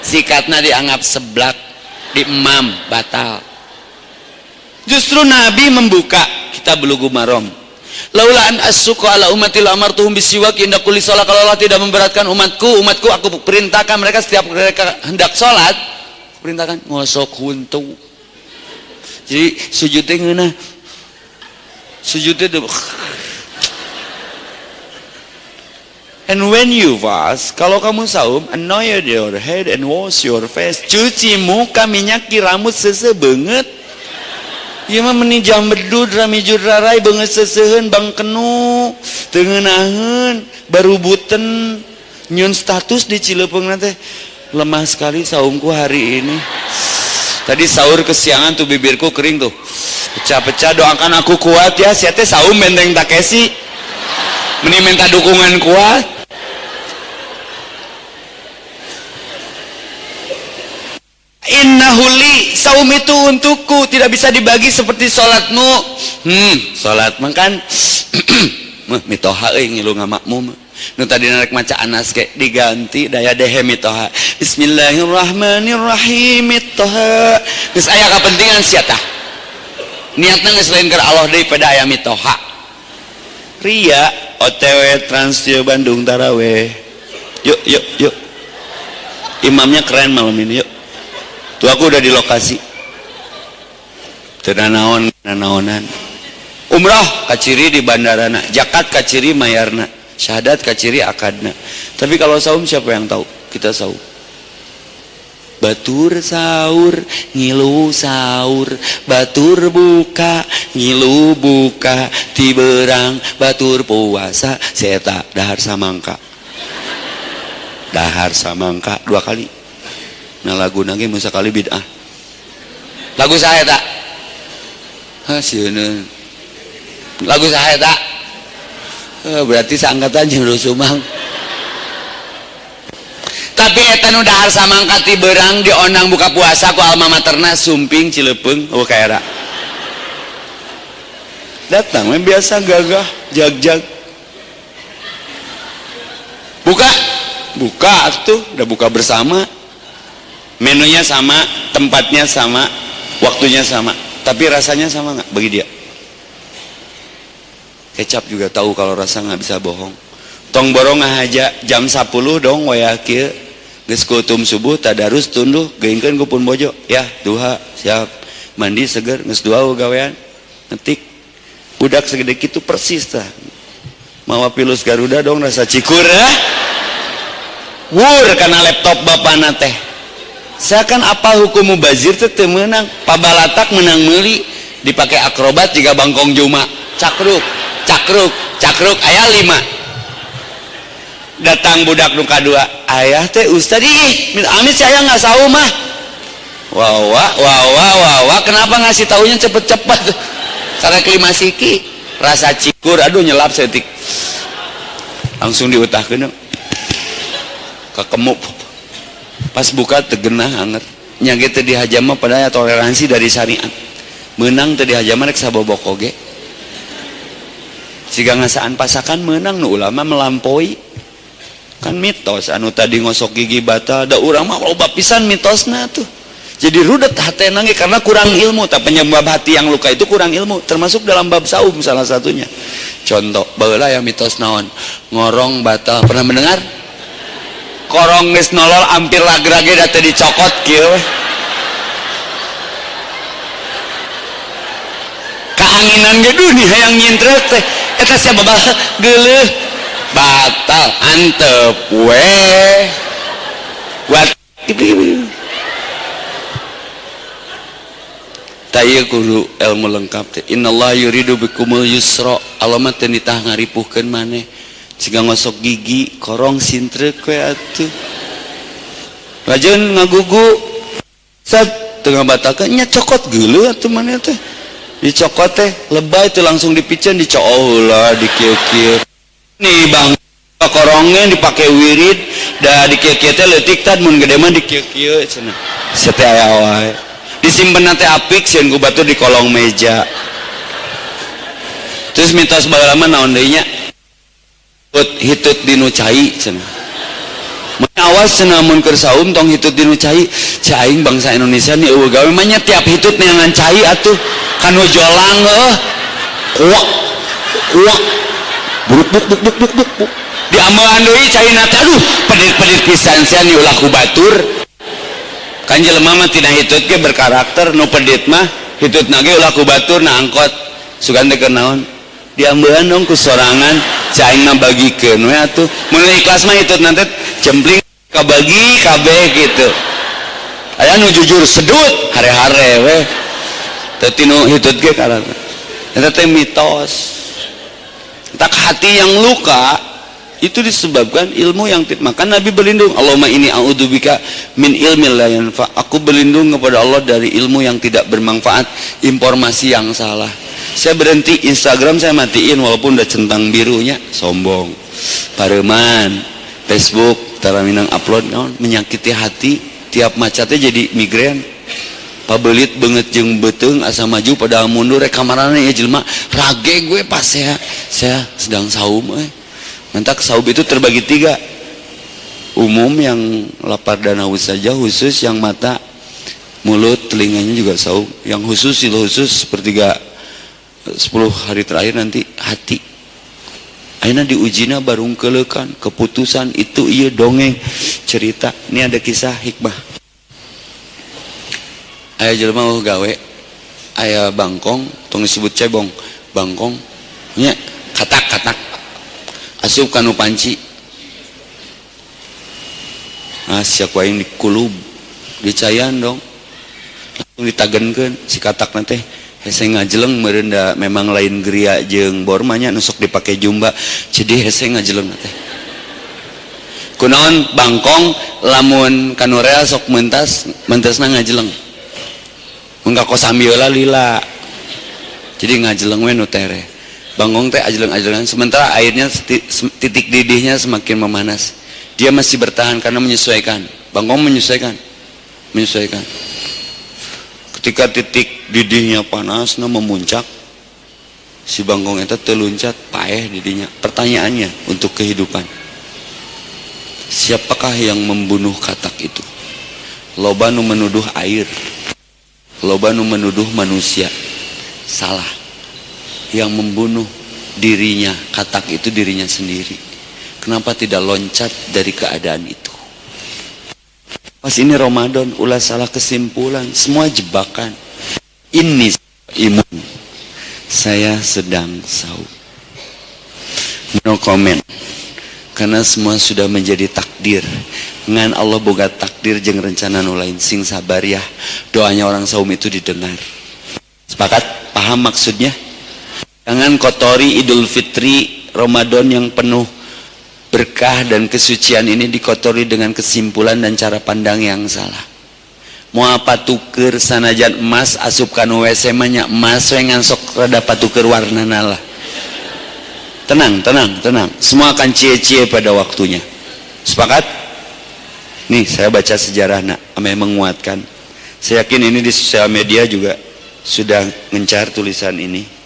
sikatna dianggap seblak, diemam, batal. Justru Nabi membuka kitab Bulughul Maram. Laula an asyqa ala ummati la amartuhum bisiwak inda kulli shalah. Kalau Allah tidak memberatkan umatku aku perintahkan mereka setiap mereka hendak salat, perintahkan ngosok huntu. Jadi sujud teh ngeunah. Sujud teh and when you fast, kalau kamu saum, anoint your head and wash your face. Cuci muka, minyaki rambut sesebeungeut. Ieu mah meuni jam bedud ramijur rarai beungeut seseuheun bangkenu teu ngeunaheun barubuteun nyun status di Cilepeungna teh lemah sekali saumku hari ini. Tadi sahur kesiangan tuh bibirku kering tuh pecah-pecah. Doakan aku kuat ya, sia teh saum benteng Takeshi meni minta dukungan kuat. Innahuli, saum itu untukku, tidak bisa dibagi seperti sholatmu. Sholat makan mitoha ngilu ngamakmum. Nu tadi narek maca anas ke diganti daya dehe mitoha. Bismillahirrahmanirrahim mitoha. Geus aya kapentingan sia tah. Niatna geus lain keur Allah deui pada aya mitoha. Ria OTW Trans Studio Bandung taraweh. Yuk. Imamnya keren malam ini, yuk. Tuh aku udah di lokasi. Naonan. Umrah kaciri di bandarana, zakat kaciri mayarna, syahadat kaciri akadna. Tapi kalau saum siapa yang tahu? Kita saum. Batur sahur, ngilu sahur, batur buka, ngilu buka, tiberang, batur puasa, seta dahar samangka. Dahar samangka 2 kali. Nah lagu nage musa kali bid'ah. Lagu saya tak? Sieun. Lagu saya tak? Berarti seangkatan jeung Rusumang. Tapi eta nu dahar samangka ti beurang dionang buka puasa ku alma materna Sumping Cilepeung oh kaera. Datang mah biasa gagah jag-jag. Buka atuh, udah buka bersama. Menunya sama, tempatnya sama, waktunya sama, tapi rasanya sama nggak bagi dia? Kecap juga tahu kalau rasa nggak bisa bohong. Tong borong aja jam 10 dong waya kieu geus kutum subuh tadarus tunduh geingkeun ku pun bojo ya duha siap mandi seger geus duha gawean ngetik budak segede kitu persis tah mawa pilus Garuda dong rasa cikur wur kana laptop bapana teh. Saya kan apa hukum mubazir teh teu meunang, pabalatak menang meuli dipakai akrobat jika bangkong juma cakruk aya 5. Datang budak nu kadua, ayah teh ustad minta amit saya nggak saum mah. Wawa kenapa ngasih taunya cepet-cepet karena kelima siki rasa cikur aduh nyelap setik langsung diutahkeun kakemuk. Pas buka tegenah anger nyage teh dihajama pada toleransi dari syariat menang teh dihajama rek sabobok oge siga ngasaan pasakan menang nu ulama melampaui kan mitos anu tadi ngosok gigi batal da urang mah loba pisan mitosna tuh jadi rudet hatena ge karena kurang ilmu. Tapi penyebab hati yang luka itu kurang ilmu termasuk dalam bab saum salah satunya. Contoh baheula yang mitos naon ngorong batal pernah mendengar? Korong geus nolol ampir lagrage da teu dicokot kieu we. Kaanginan ge dunia hayang nyintreuk teh eta sia babal geuleuh batal antep we. Buat Taya kudu ilmu lengkap teh. Innallaha yuridu bikumul yusra. Allah mah teu nitah ngaripuhkeun maneh. Ciga ngosok gigi, korong sintrek we atuh. Lajeun ngagugu. Sat teu ngabatakeun nya cokot geuleuh atuh maneh teh. Dicokot teh lebay teh langsung dipiceun dicooh heula dikieu-kieu. Nih Bang, korongnya dipake wirid da dikieu-kieu teh leutik tad mun gede mah dikieu-kieu cenah. Sateh aya wae. Disimpen teh apik sieun ku batur di kolong meja. Terus mitos baheula mah naon deui nya? Hitut dinu cai cenah. Mun awas cenah mun keur saum tong hitut dinu cai. Cai bangsa Indonesia nih eueuh gawe mah nya tiap hitut neangan cai atuh. Kanu jolang heuh. Kuak. Kuak. Buruk buk buk buk buk buk. Diameuan deui caina teh aduh pedit-pedit pisan sia ni ulah ku batur. Kan jelema mah tina hitut ge berkarakter, nu pedit mah hitutna ge ulah ku batur na angkot sugan teh keur naon diambeun dong ku sorangan caing mah bagikeun we atuh mun ikhlas mah hitutna teh cempling kabagi kabeh gitu aya nu jujur sedut hare-hare we teu tinu hitut ge karana eta teh mitos. Tak hati yang luka itu disebabkan ilmu yang tidak. Maka Nabi berlindung, Allahumma inni a'udzubika min ilmin la yanfa. Aku berlindung kepada Allah dari ilmu yang tidak bermanfaat, informasi yang salah. Saya berhenti Instagram, saya matiin walaupun udah centang birunya, sombong. Pareman, Facebook, taraminang upload naon menyakiti hati, tiap macatnya jadi migrain. Pabelit banget jeung beteung asa maju pada mundur rek kamarana ya jelema rage gue pas saya sedang saum Mantak saum itu terbagi 3. Umum yang lapar dan haus saja, khusus yang mata, mulut, telinganya juga saum. Yang khusus sepertiga 10 hari terakhir nanti hati. Ayeuna diujina barungkeulekan keputusan itu ieu dongeng cerita. Ini ada kisah hikmah. Aya jelema gawe aya bangkong tong disebut cebong bangkong nya katak asup kanu panci sia kuaing dikulub dicayan dong langsung ditagenkeun si katakna teh hese ngajeleng meureun da memang lain geria jeung bor mah nya nu sok dipake jumba jadi hese ngajeleng teh kunaon bangkong lamun kanu real sok mentesna ngajeleng enggak kok sambil lila jadi ngajeleng we nu tere bangkong teh ajeleng-ajelengan sementara airnya titik didihnya semakin memanas dia masih bertahan karena menyesuaikan bangkong menyesuaikan ketika titik didihnya panas memuncak si bangkong itu teluncat paeh didihnya. Pertanyaannya untuk kehidupan, siapakah yang membunuh katak itu? Loba nu menuduh air, loba nu menuduh manusia. Salah. Yang membunuh dirinya, katak itu dirinya sendiri. Kenapa tidak loncat dari keadaan itu? Pas ini Ramadan, ulah salah kesimpulan, semua jebakan. Ini imun, saya sedang saum. No comment, karena semua sudah menjadi takdir. Ngan Allah boga takdir jeung rencana nu lain, sing sabar ya. Doanya orang saum itu didengar. Sepakat? Paham maksudnya? Jangan kotori Idul Fitri Ramadan yang penuh berkah dan kesucian ini dikotori dengan kesimpulan dan cara pandang yang salah. Mau apa tuker sanajan emas asup kanu WC nya emas we ngansok rada patuker warnana lah. Tenang. Semua akan cie-cie pada waktunya. Sepakat? Nih saya baca sejarah menguatkan. Saya yakin ini di sosial media juga sudah ngencar tulisan ini.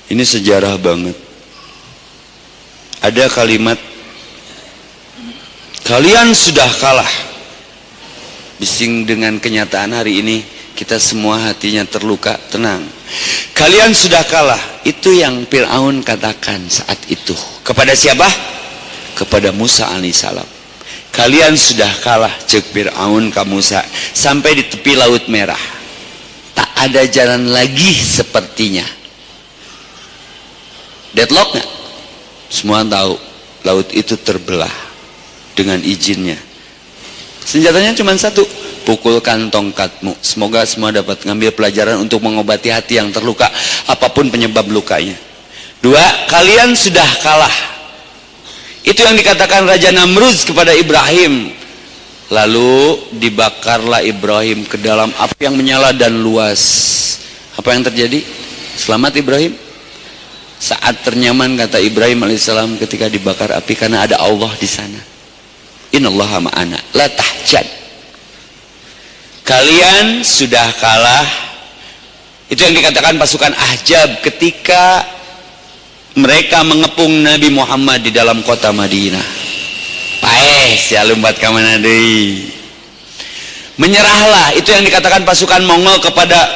Ini sejarah banget. Ada kalimat, kalian sudah kalah. Bising dengan kenyataan hari ini, kita semua hatinya terluka. Tenang, kalian sudah kalah. Itu yang Fir'aun katakan saat itu. Kepada siapa? Kepada Musa alaihissalam. Kalian sudah kalah, cek Fir'aun ka Musa, sampai di tepi Laut Merah. Tak ada jalan lagi sepertinya. Deadlock nggak? Semua tahu laut itu terbelah dengan izinnya. Senjatanya cuma satu, pukulkan tongkatmu. Semoga semua dapat ngambil pelajaran untuk mengobati hati yang terluka, apapun penyebab lukanya. 2, kalian sudah kalah. Itu yang dikatakan Raja Namrud kepada Ibrahim. Lalu dibakarlah Ibrahim ke dalam api yang menyala dan luas. Apa yang terjadi? Selamat Ibrahim. Saat ternyaman kata Ibrahim alaihissalam ketika dibakar api, karena ada Allah di sana. Innallaha ma'ana la tahjan. Kalian sudah kalah. Itu yang dikatakan pasukan Ahzab ketika mereka mengepung Nabi Muhammad di dalam kota Madinah. Paeh sia lumpat ka mana deui. Menyerahlah, itu yang dikatakan pasukan Mongol kepada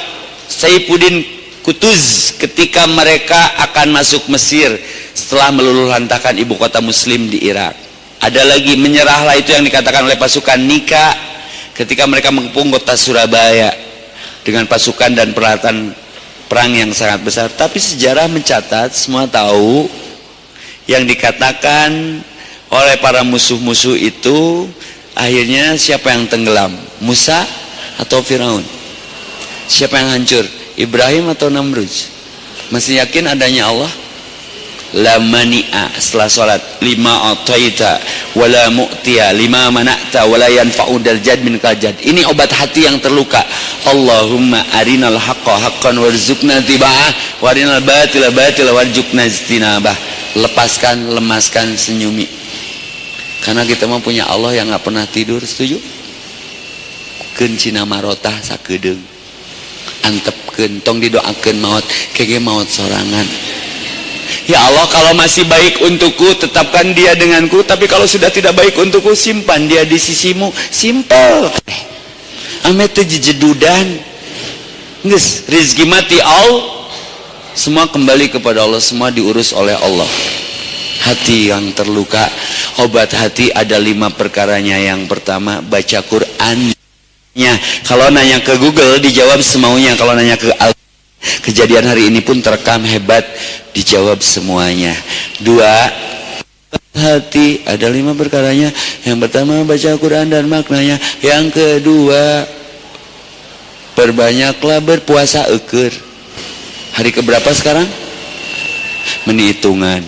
Saifuddin Qutuz ketika mereka akan masuk Mesir setelah meluluhlantahkan ibu kota muslim di Irak. Ada lagi, menyerahlah, itu yang dikatakan oleh pasukan Nika ketika mereka mengepung kota Surabaya dengan pasukan dan peralatan perang yang sangat besar. Tapi sejarah mencatat, semua tahu, yang dikatakan oleh para musuh-musuh itu akhirnya siapa yang tenggelam? Musa atau Firaun? Siapa yang hancur? Ibrahim atau Namrud? Masih yakin adanya Allah? La mani'a, setelah sholat, lima ataita wala mu'tiya lima mana'ta wala yanfa'u dal jad min kajad. Ini obat hati yang terluka. Allahumma arinal haqqa haqqan warzuqna tiba'ah warinal batila batila warzuqna istinabah. Lepaskan, lemaskan, senyumi. Karena kita mah punya Allah yang gak pernah tidur. Setuju? Kencina marotah sakedeung, antepkeun, tong didoakeun maut, kege maut sorangan. Ya Allah, kalau masih baik untukku, tetapkan dia denganku. Tapi kalau sudah tidak baik untukku, simpan dia di sisimu. Simple. Ame teu jejedudan. Geus, rezeki mati Allah. Semua kembali kepada Allah, semua diurus oleh Allah. Hati yang terluka, obat hati ada 5 perkaranya. Yang pertama, baca Qur'annya. Kalau nanya ke Google dijawab semaunya. Kalau nanya ke kejadian hari ini pun terekam hebat, dijawab semuanya. 2, hati ada 5 perkaranya. Yang pertama, baca Quran dan maknanya. Yang kedua, perbanyaklah berpuasa eukeur. Hari keberapa sekarang? Menihitungan.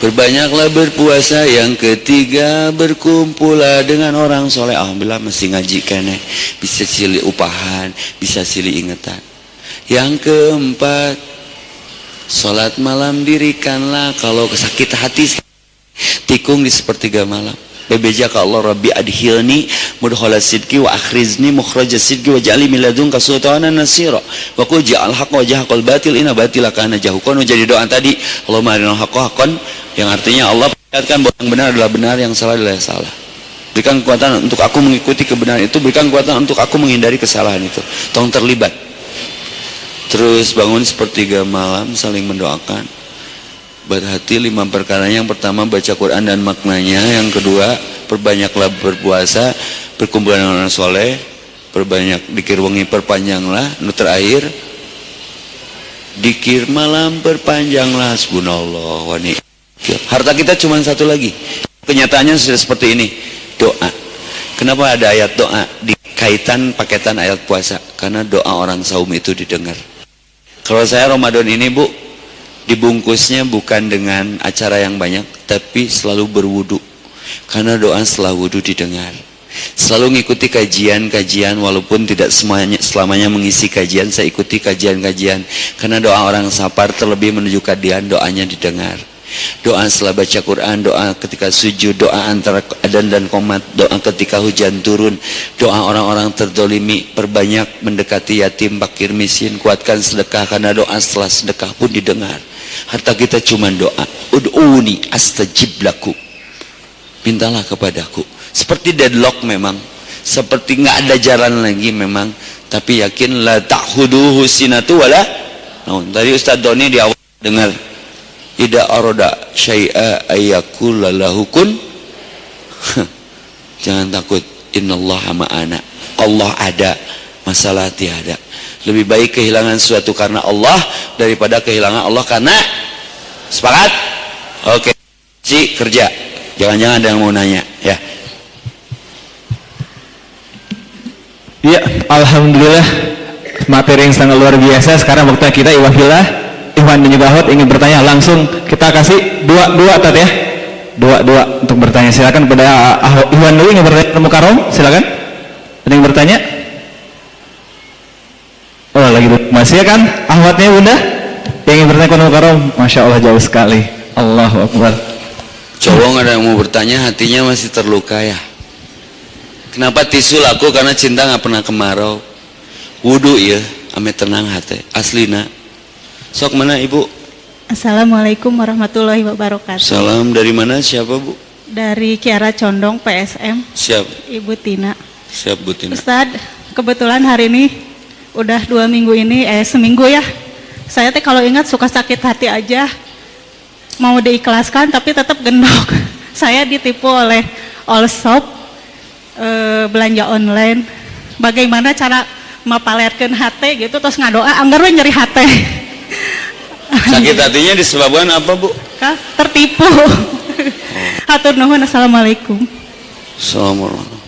Berbanyaklah berpuasa. Yang ketiga, berkumpullah dengan orang soleh. Alhamdulillah masih ngaji kene, bisa silih upahan, bisa silih ingetan. Yang keempat, sholat malam dirikanlah. Kalau sakit hati, tikung di sepertiga malam. Bebeja ka Allah, Rabbi adhilni mudkhala sidqi wa akhrizni mukhraja sidqi wa ja'alni min ladunka sultanan nasira wa qul ja'al haqqa wa jahaqal batil inna batila kana jahukan. Jadi doa tadi, Allahumma arinal haqqa haqqan, yang artinya Allah perlihatkan bahwa yang benar adalah benar, yang salah adalah salah. Berikan kekuatan untuk aku mengikuti kebenaran itu, berikan kekuatan untuk aku menghindari kesalahan itu. Tolong terlibat. Terus bangun sepertiga malam saling mendoakan. Berhati 5 perkaranya. Yang pertama, baca Quran dan maknanya. Yang kedua, perbanyaklah berpuasa, berkumpul dengan orang soleh, perbanyak dikir wengi, perpanjanglah. Nu terakhir, dikir malam perpanjanglah. Subhanallah wa ni'mal. Harta kita cuma satu lagi. Kenyataannya sudah seperti ini. Doa. Kenapa ada ayat doa dikaitan paketan ayat puasa? Karena doa orang saum itu didengar. Kalau saya Ramadan ini, Bu, dibungkusnya bukan dengan acara yang banyak, tapi selalu berwudu. Karena doa setelah wudu didengar. Selalu ngikuti kajian-kajian, walaupun tidak selamanya mengisi kajian, saya ikuti kajian-kajian. Karena doa orang sapar terlebih menunjukkan dia doanya didengar. Doa setelah baca Quran, doa ketika sujud, doa antara adzan dan qomat, doa ketika hujan turun, doa orang-orang terdolimi, perbanyak mendekati yatim, fakir, miskin, kuatkan sedekah, karena doa setelah sedekah pun didengar. Harta kita cuma doa. Ud'uni astajib lakum. Mintalah kepadaku. Seperti deadlock memang, seperti nggak ada jalan lagi memang, tapi yakin la ta'khuduhu sinatu wala. Nah, tadi Ustaz Doni di awal dengar, ida aroda syai'a ayyakul lahu kun. Jangan takut, innallaha ma'ana. Allah ada, masalah tiada. Lebih baik kehilangan sesuatu karena Allah daripada kehilangan Allah karena. Sepakat? Oke. Si kerja. Jangan-jangan ada yang mau nanya, ya. Ya, alhamdulillah materi yang sangat luar biasa. Sekarang waktunya kita iwafillah, Ikhwan dan juga Ahwat ingin bertanya langsung. Kita kasih dua Tat ya. Dua untuk bertanya. Silakan pada Ikhwan dulu ingin bertanya Mukarrom, silakan. Ada yang bertanya? Oh, lagi masih ya kan? Ahwatnya Bunda yang ingin bertanya kepada Mukarrom. Masya Allah jauh sekali. Allahu Akbar. Cowok nggak ada yang mau bertanya, hatinya masih terluka ya. Kenapa tisu laku? Karena cinta nggak pernah kemarau. Wudu ya, ame tenang hati. Aslina. Sok mana ibu? Assalamualaikum warahmatullahi wabarakatuh. Salam dari mana? Siapa bu? Dari Kiara Condong PSM. Siap. Ibu Tina. Siap bu Tina. Ustadz, kebetulan hari ini udah 2 minggu ini, seminggu ya. Saya teh kalau ingat suka sakit hati aja. Mau diikhlaskan tapi tetap gendok. Saya ditipu oleh All Shop. Belanja online. Bagaimana cara mapalerkeun hate gitu terus ngadoa anggar we nyeri hate. Sakit hatinya disebabkan apa bu? Kah? Tertipu. Hatur nuhun. Assalamualaikum. Assalamualaikum.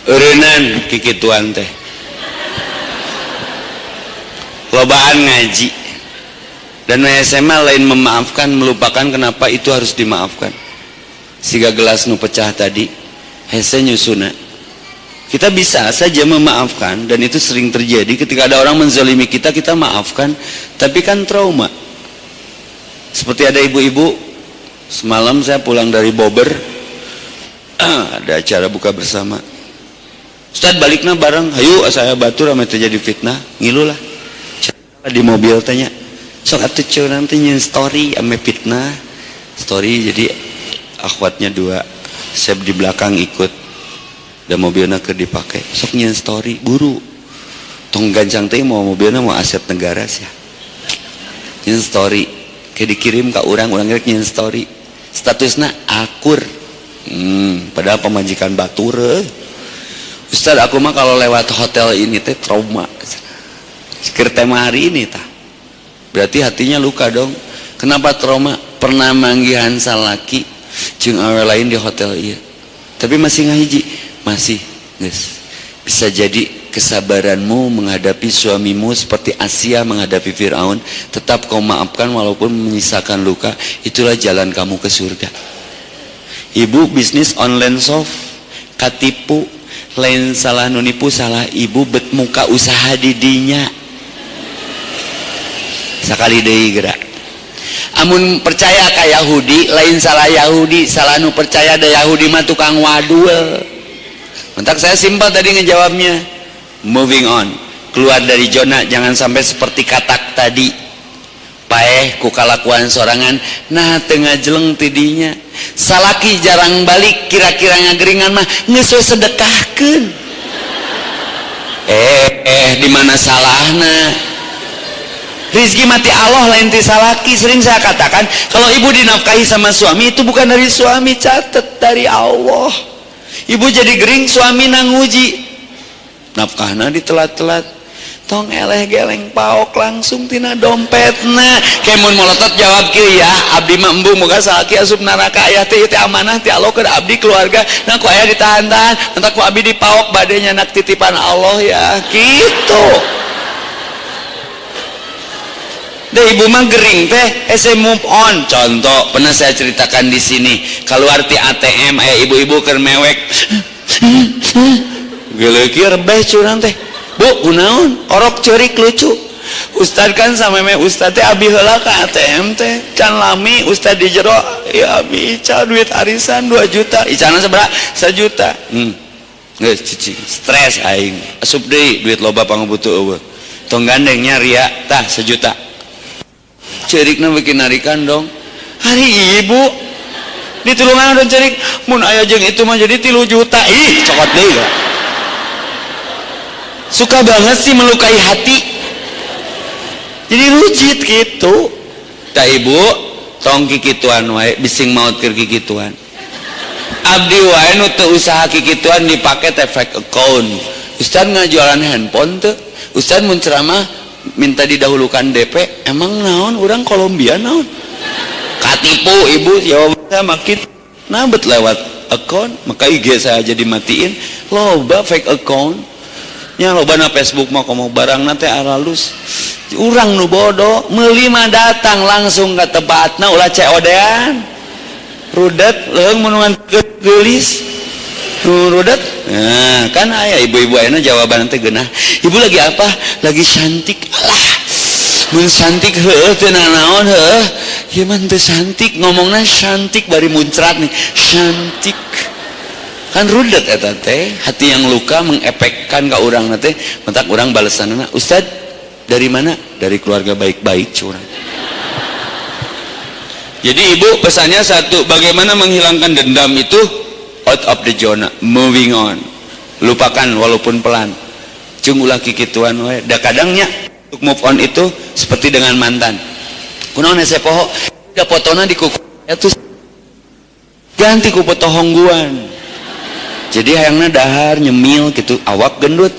Eureunnan kikituan teh. Lobaan ngaji. Dan SMA lain memaafkan, melupakan, kenapa itu harus dimaafkan. Siga gelas nu pecah tadi, hese nyusuna. Kita bisa saja memaafkan, dan itu sering terjadi ketika ada orang menzalimi kita, kita maafkan, tapi kan trauma. Seperti ada ibu-ibu, semalam saya pulang dari Bobber, ada acara buka bersama. Ustadz baliknya bareng, hayu saya batur sama terjadi fitnah, ngilulah. Di mobil tanya, sok atuh cuy nanti nyen story ame fitnah. Story jadi akhwatnya 2, saya di belakang ikut. Dan mobilnya ke dipakai, sok nyen story buru. Tong gancang teh mau mobilnya mau aset negara sih. Nyen story, kayak dikirim ke orang rek nyen story. Statusnya akur. Padahal pemajikan batur. Ustadz aku mah kalau lewat hotel ini teh trauma. Sekir tema hari ini tah. Berarti hatinya luka dong. Kenapa trauma? Pernah manggihan salaki jeung awe lain di hotel ieu. Tapi masih ngahiji, masih guys. Bisa jadi kesabaranmu menghadapi suamimu seperti Asia menghadapi Firaun, tetap kau maafkan walaupun menyisakan luka. Itulah jalan kamu ke surga. Ibu bisnis online shop katipu lain salah nunipu salah ibu bet muka usaha didinya sakali deui gerak. Amun percaya ka Yahudi lain salah Yahudi, salah nu percaya da Yahudi mah tukang wadul. Mentak saya simpel tadi ngejawabnya. Moving on, keluar dari zona, jangan sampai seperti katak tadi. Paeh ku kalakuan sorangan, nah tengah jeleng tidinya. Salaki jarang balik, kira-kira ngageringan mah geus we sedekahkeun. Di mana salahna? Rizki mati Allah lain ti salaki. Sering saya katakan kalau ibu dinafkahi sama suami itu bukan dari suami, catet dari Allah. Ibu jadi gering, suami nanguji nafkahna ditelat-telat, tong eleh geleng paok langsung tina dompetna. Kemun molotot jawab kieu ya, abdi mah embung moga salaki asup neraka aya teh amanah ti Allah ke abdi keluarga. Nah ku aya ditahan-tahan, entak ku abdi dipaok bade nyanak titipan Allah ya. Gitu. Ibu mah gering teh, saya move on. Contoh pernah saya ceritakan di sini, keluar ti ATM, ibu-ibu keur mewek, geleuki rebeh curang teh, bu kunaon, orok ceurik lucu. Ustad kan sama ustad teh abi heula ka ATM teh, can lami ustad di jero, ya abi ica duit arisan 2 juta, icana sabaraha? 1 juta. Geus cicing, stres aing, asup deui duit loba pangabutuh eueuh. Tong gandengnya ria tah 1 juta. Cerikna bikin narikan dong. Hari ibu ditulungan dan cerik mun aya jeung itu mah jadi 3 juta. Ih cokot deui ya. Suka banget sih melukai hati. Jadi rujit gitu. Tah ibu tong kikituan wae bising maot keur kikituan. Abdi wae nu teu usaha kikituan dipake teh fake account. Ustaz ngajualan handphone teu. Ustaz mun ceramah minta didahulukan DP, emang naon orang Kolombia naon katipu ibu jawabnya makin nabet lewat account, maka IG saya aja dimatiin. Loba fake account nya, loba na Facebook mah komo barang nanti aralus urang nu bodoh meuli mah datang langsung ke tempatna ulah ceodean rudet leung menungan geulis rudet. Nah kan aya ibu-ibu ayeuna jawaban teh geunah, ibu lagi apa, lagi cantik. Alah mun cantik heueuh teu nanaon heueuh ieu mah teu cantik, ngomongna cantik bari muncrat nih cantik kan rudet eta teh, hati yang luka mengepekkan ka urang teh. Mentak urang balesanna, Ustad dari mana? Dari keluarga baik-baik curang. Jadi ibu pesannya satu, bagaimana menghilangkan dendam itu out of the zona, moving on, lupakan walaupun pelan, cung ulah kikituan we. Da kadangnya untuk move on itu seperti dengan mantan, kunaon hese poho da fotona di kuku itu ganti ku foto hongguan. Jadi hayangna dahar nyemil gitu, awak gendut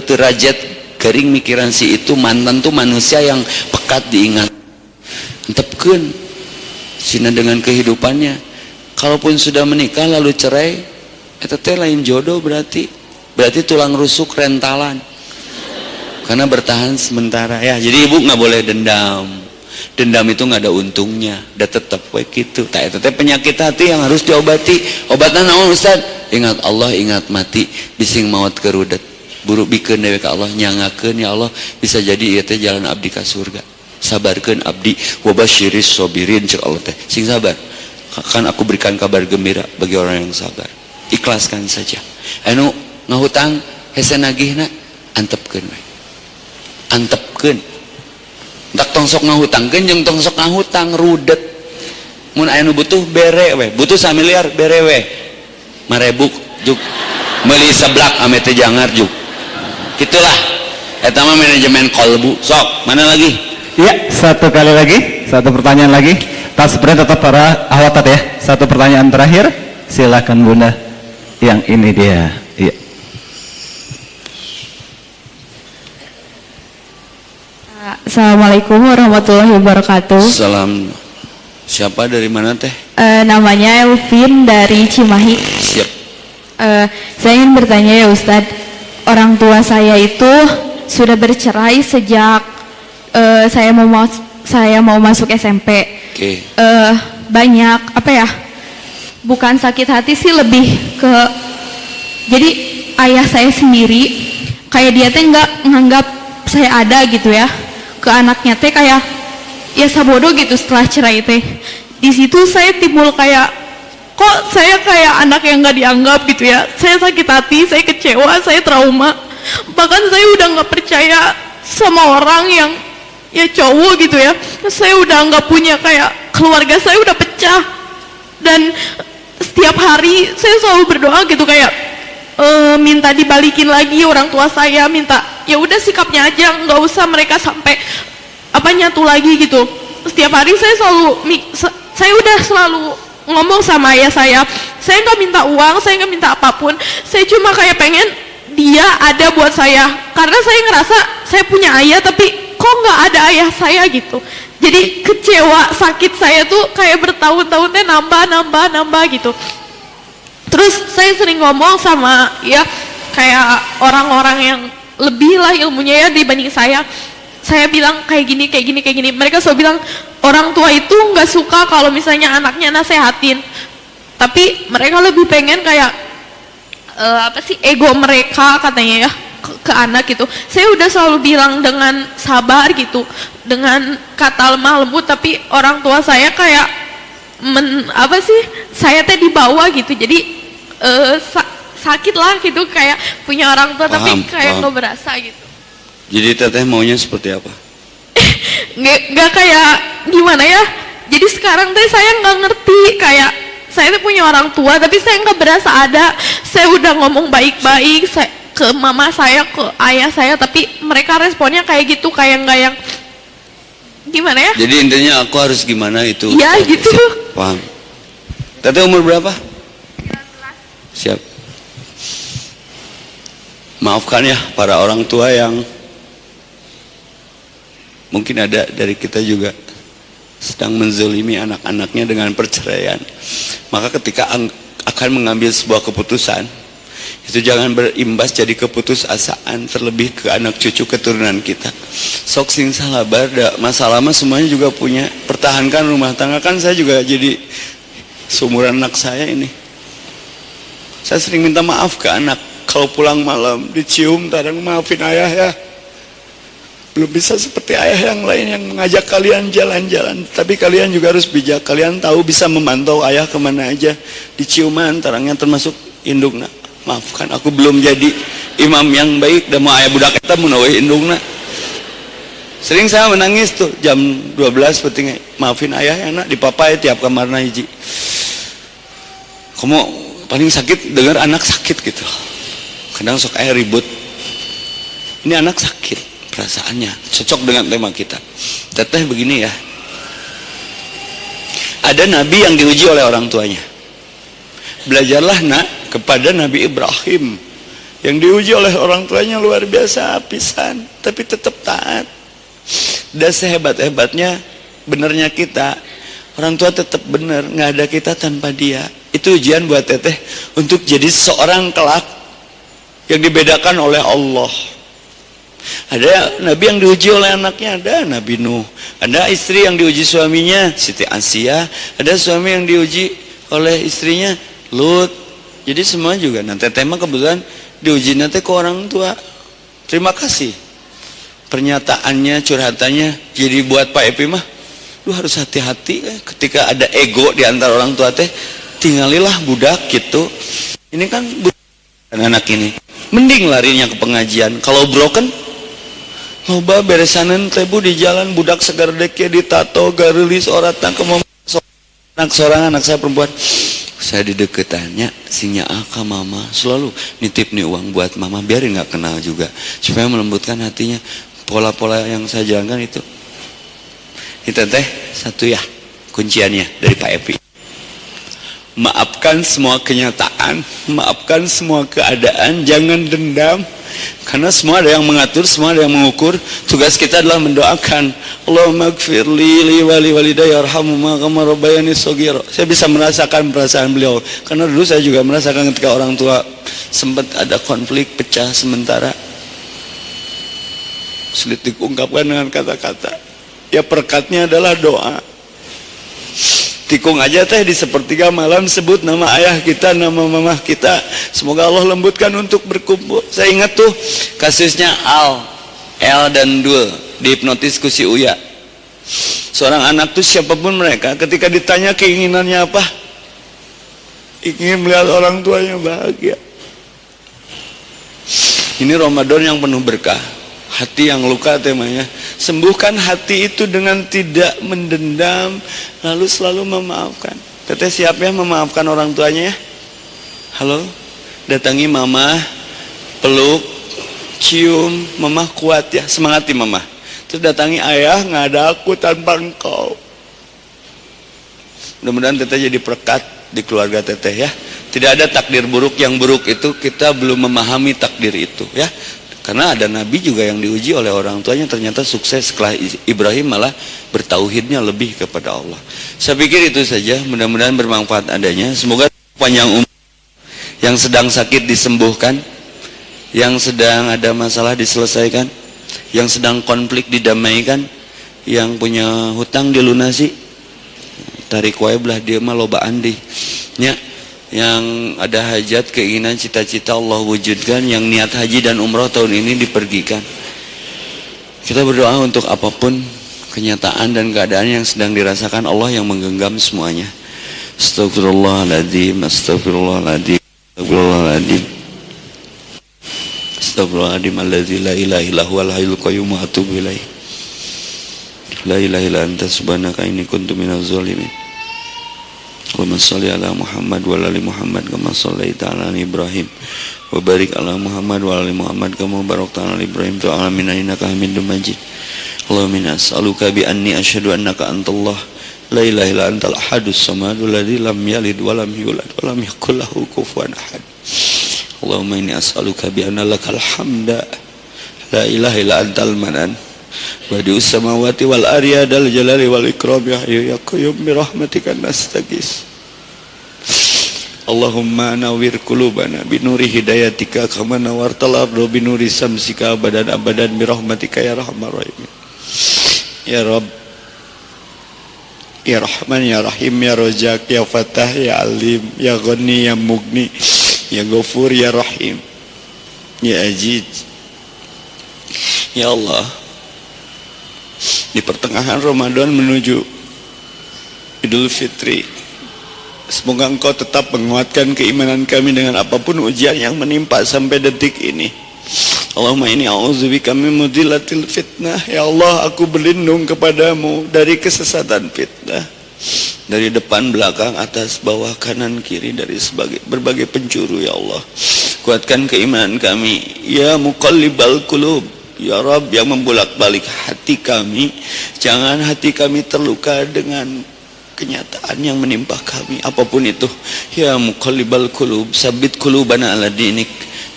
terajat kering mikiran si itu. Mantan tuh manusia yang pekat diingat, entepkeun sina dengan kehidupannya. Kalaupun sudah menikah lalu cerai, eta teh lain jodoh, berarti tulang rusuk rentalan karena bertahan sementara ya. Jadi ibu nggak boleh dendam itu nggak ada untungnya, udah tetap we gitu. Tak itu teh penyakit hati yang harus diobati. Obatnya naon Ustad? Ingat Allah, ingat mati, bising maut kerudet, buru bikeun dewe ka Allah, nyangakeun ya Allah, bisa jadi ieu teh jalan abdi ka surga. Sabarkeun abdi, wabasyiris sabirin, cek Allah teh. Sing sabar, akan aku berikan kabar gembira bagi orang yang sabar. Ikhlaskan saja. Anu ngahutang hese nagihna, antepkeun we. Antepkeun. Tak tongsok ngahutangkeun jeung tongsok ngahutang rudet. Mun aya nu butuh bere we, butuh 1 miliar bere we. 5.000 juk meuli seblak ame teh jangar juk. Gitulah. Eta mah manajemen kolbu. Sok, mana lagi? Iya, satu kali lagi, satu pertanyaan lagi. Tas sebenarnya tetap para ahwatat ya. Satu pertanyaan terakhir, silakan Bunda. Yang ini dia. Iya. Assalamualaikum warahmatullahi wabarakatuh. Salam. Siapa dari mana teh? Namanya Elvin dari Cimahi. Siap. Saya ingin bertanya ya Ustadz, orang tua saya itu sudah bercerai sejak saya mau masuk SMP. Oke. Banyak apa ya? Bukan sakit hati sih, lebih ke jadi ayah saya sendiri kayak dia teh nggak nganggap saya ada gitu ya. Ke anaknya teh kayak ya sabodo gitu setelah cerai teh. Di situ saya timbul kayak, kok saya kayak anak yang nggak dianggap gitu ya. Saya sakit hati, saya kecewa, saya trauma. Bahkan saya udah nggak percaya sama orang yang ya cowok gitu ya. Saya udah nggak punya, kayak keluarga saya udah pecah. Dan setiap hari saya selalu berdoa gitu kayak minta dibalikin lagi orang tua saya, minta ya udah sikapnya aja, nggak usah mereka sampai apa nyatu lagi gitu. Setiap hari saya udah selalu ngomong sama ayah saya nggak minta uang, saya nggak minta apapun, saya cuma kayak pengen dia ada buat saya, karena saya ngerasa saya punya ayah tapi kok nggak ada ayah saya gitu. Jadi kecewa, sakit saya tuh kayak bertahun-tahunnya nambah gitu. Terus saya sering ngomong sama ya kayak orang-orang yang lebih lah ilmunya ya dibanding saya. Saya bilang kayak gini. Mereka selalu bilang orang tua itu nggak suka kalau misalnya anaknya nasehatin. Tapi mereka lebih pengen kayak ego mereka katanya ya ke anak gitu. Saya udah selalu bilang dengan sabar gitu, dengan kata lemah lembut, tapi orang tua saya kayak saya teh dibawa gitu. Jadi sakit lah gitu kayak punya orang tua tapi kayak nggak berasa gitu. Jadi teteh maunya seperti apa? Nggak kayak gimana ya. Jadi sekarang teh saya nggak ngerti, kayak saya tuh punya orang tua tapi saya nggak berasa ada. Saya udah ngomong baik-baik ke mama saya, ke ayah saya, tapi mereka responnya kayak gitu, kayak nggak yang gimana ya. Jadi intinya aku harus gimana itu? Iya gitu. Paham. Teteh umur berapa? 19. Siap. Maafkan ya para orang tua yang mungkin ada dari kita juga sedang menzalimi anak-anaknya dengan perceraian. Maka ketika akan mengambil sebuah keputusan, itu jangan berimbas jadi keputusasaan, terlebih ke anak cucu keturunan kita. Sok sing salabar, masalah mah semuanya juga punya. Pertahankan rumah tangga. Kan saya juga jadi seumuran anak saya ini. Saya sering minta maaf ke anak. Kalau pulang malam dicium, tarang maafin ayah ya. Belum bisa seperti ayah yang lain yang mengajak kalian jalan-jalan. Tapi kalian juga harus bijak. Kalian tahu bisa memantau ayah kemana aja. Diciuman, tarangnya termasuk indukna. Maafkan, aku belum jadi imam yang baik. Dan mau ayah budak kita menawi indukna. Sering saya menangis tuh jam 12 penting. Maafin ayah ya nak, di papa ya tiap kamarna hiji. Kamu paling sakit dengar anak sakit gitu. Kadang sok ayah ribut. Ini anak sakit perasaannya, cocok dengan tema kita. Teteh begini ya. Ada nabi yang diuji oleh orang tuanya. Belajarlah nak kepada Nabi Ibrahim yang diuji oleh orang tuanya luar biasa pisan, tapi tetap taat. Dan sehebat-hebatnya benernya kita, orang tua tetap bener, nggak ada kita tanpa dia. Itu ujian buat teteh untuk jadi seorang kelak yang dibedakan oleh Allah. Ada nabi yang diuji oleh anaknya, ada Nabi Nuh. Ada istri yang diuji suaminya, Siti Asia. Ada suami yang diuji oleh istrinya, Lut. Jadi semua juga. Nanti tema kebetulan diuji nanti ke orang tua. Terima kasih pernyataannya, curhatannya. Jadi buat Pak Epi mah, lu harus hati-hati ketika ada ego di antara orang tua teh. Tingalilah budak gitu. Ini kan anak ini mending larinya ke pengajian. Kalau broken loba beresanan tebu di jalan, budak segar deknya ditato garelis oratan ke anak seorang anak saya perempuan. Saya di deketannya sinya ke mama, selalu nitip nih uang buat mama, biarin nggak kenal juga supaya melembutkan hatinya. Pola-pola yang saya jalankan itu teh satu ya kunciannya dari Pak Epi. Maafkan semua kenyataan, maafkan semua keadaan, jangan dendam. Karena semua ada yang mengatur, semua ada yang mengukur. Tugas kita adalah mendoakan. Allahumma gfirli li wali walidayya warhamhuma kama rabbayani shaghira. Saya bisa merasakan perasaan beliau. Karena dulu saya juga merasakan ketika orang tua sempat ada konflik, pecah sementara. Sulit diungkapkan dengan kata-kata. Ya perkatnya adalah doa. Tikung aja teh di sepertiga malam sebut nama ayah kita, nama mama kita. Semoga Allah lembutkan untuk berkumpul. Saya ingat tuh kasusnya El dan Dul dihipnotis ku si Uya. Seorang anak tuh siapapun mereka, ketika ditanya keinginannya apa, ingin melihat orang tuanya bahagia. Ini Ramadan yang penuh berkah. Hati yang luka temanya. Sembuhkan hati itu dengan tidak mendendam, lalu selalu memaafkan. Teteh siap ya memaafkan orang tuanya ya? Halo? Datangi mama, peluk, cium, mama kuat ya, semangati mama. Terus datangi ayah, nggak ada aku tanpa engkau. Mudah-mudahan teteh jadi perekat di keluarga teteh ya. Tidak ada takdir buruk, yang buruk itu kita belum memahami takdir itu ya. Karena ada nabi juga yang diuji oleh orang tuanya, ternyata sukses. Setelah Ibrahim malah bertauhidnya lebih kepada Allah. Saya pikir itu saja, mudah-mudahan bermanfaat adanya. Semoga panjang umur, yang sedang sakit disembuhkan, yang sedang ada masalah diselesaikan, yang sedang konflik didamaikan, yang punya hutang dilunasi, tarik wae belah dia mah lobaan di nya. Yang ada hajat, keinginan, cita-cita Allah wujudkan. Yang niat haji dan umroh tahun ini dipergikan. Kita berdoa untuk apapun kenyataan dan keadaan yang sedang dirasakan, Allah yang menggenggam semuanya. Astagfirullahaladzim, astagfirullahaladzim, astagfirullahaladzim, astagfirullahaladzim, alladzi la ilaha illa huwal hayyul qayyum wa atubu ilaih. La ilaha illa anta subhanaka inni kuntu minaz zalimin. Allahumma sholli ala Muhammad wa ala ali Muhammad kama shallaita ala Ibrahim wa barik ala Muhammad wa ala ali Muhammad kama barakta ala Ibrahim fil alamin innaka Hamidum Majid. Allahumma inna as'aluka bi anni asyhadu annaka antallah la ilaha illa antal ahadus samadul ladzi lam yalid wa lam yulad wa lam yakul lahu kufuwan ahad. Allahumma inni as'aluka bi anna lakal hamda la ilaha illa antal manan badius samawati wal ardi dal jalali wal ikram ya hayyu ya qayyum bi rahmatika nastaghis. Allahumma nawwir qulubana binuri hidayatika kama nawartal ardo binuri samsika abadan abadan birahmatika ya arhamar rahimin. Ya Rabb, ya Rahman, ya Rahim, ya Rojak, ya Fatah, ya Alim, ya Ghani, ya Mugni, ya Ghafur, ya Rahim, ya Ajid. Ya Allah, di pertengahan Ramadan menuju Idul Fitri, semoga Engkau tetap menguatkan keimanan kami dengan apapun ujian yang menimpa sampai detik ini. Allahumma inni a'udzubika min mudhillatil fitnah. Ya Allah, aku berlindung kepadamu dari kesesatan fitnah, dari depan, belakang, atas, bawah, kanan, kiri, dari berbagai penjuru. Ya Allah, kuatkan keimanan kami. Ya muqallibal qulub, ya Rabb, yang membolak-balik hati kami, jangan hati kami terluka dengan kenyataan yang menimpa kami apapun itu. Ya muqallibal qulub, sabbit qulubana ala dinik,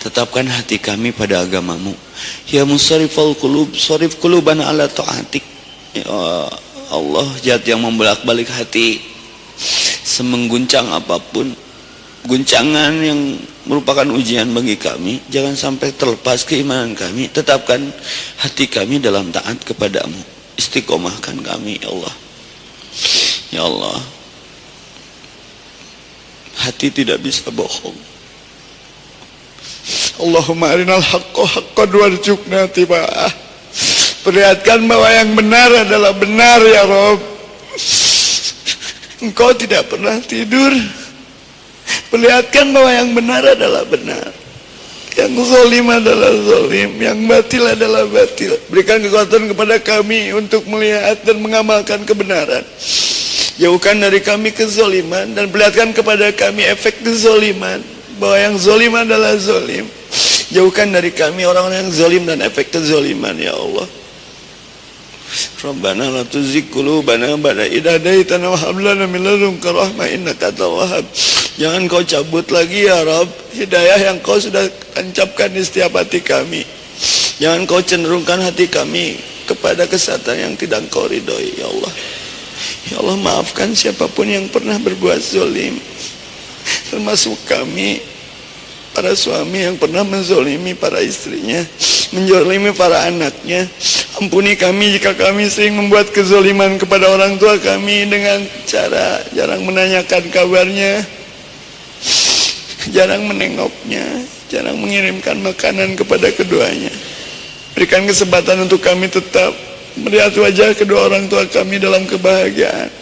tetapkan hati kami pada agamamu. Ya musarrifal qulub, sarif qulubana ala ta'atik. Ya Allah, zat yang membolak-balik hati, semengguncang apapun guncangan yang merupakan ujian bagi kami, jangan sampai terlepas keimanan kami. Tetapkan hati kami dalam taat kepadamu, istiqomahkan kami. Ya Allah, ya Allah, hati tidak bisa bohong. Allahumma arinal haqqa haqqan warzuqna tiba'ah. Perlihatkan bahwa yang benar adalah benar ya Rabb. Engkau tidak pernah tidur. Perlihatkan bahwa yang benar adalah benar, yang zalim adalah zalim, yang batil adalah batil. Berikan kekuatan kepada kami untuk melihat dan mengamalkan kebenaran. Jauhkan dari kami kezaliman dan perlihatkan kepada kami efek kezaliman, bahwa yang zalim adalah zalim. Jauhkan dari kami orang-orang yang zalim dan efek kezaliman ya Allah. Rabbana la tuzigh qulubana ba'da idh hadaitana wa hab lana min ladunka rahmah innaka antal wahhab. Jangan kau cabut lagi ya Rabb hidayah yang kau sudah tancapkan di setiap hati kami. Jangan kau cenderungkan hati kami kepada kesatuan yang tidak kau ridhoi ya Allah. Ya Allah, maafkan siapapun yang pernah berbuat zalim, termasuk kami, para suami yang pernah menzalimi para istrinya, menzalimi para anaknya. Ampuni kami jika kami sering membuat kezaliman kepada orang tua kami dengan cara jarang menanyakan kabarnya, jarang menengoknya, jarang mengirimkan makanan kepada keduanya. Berikan kesempatan untuk kami tetap melihat wajah kedua orang tua kami dalam kebahagiaan.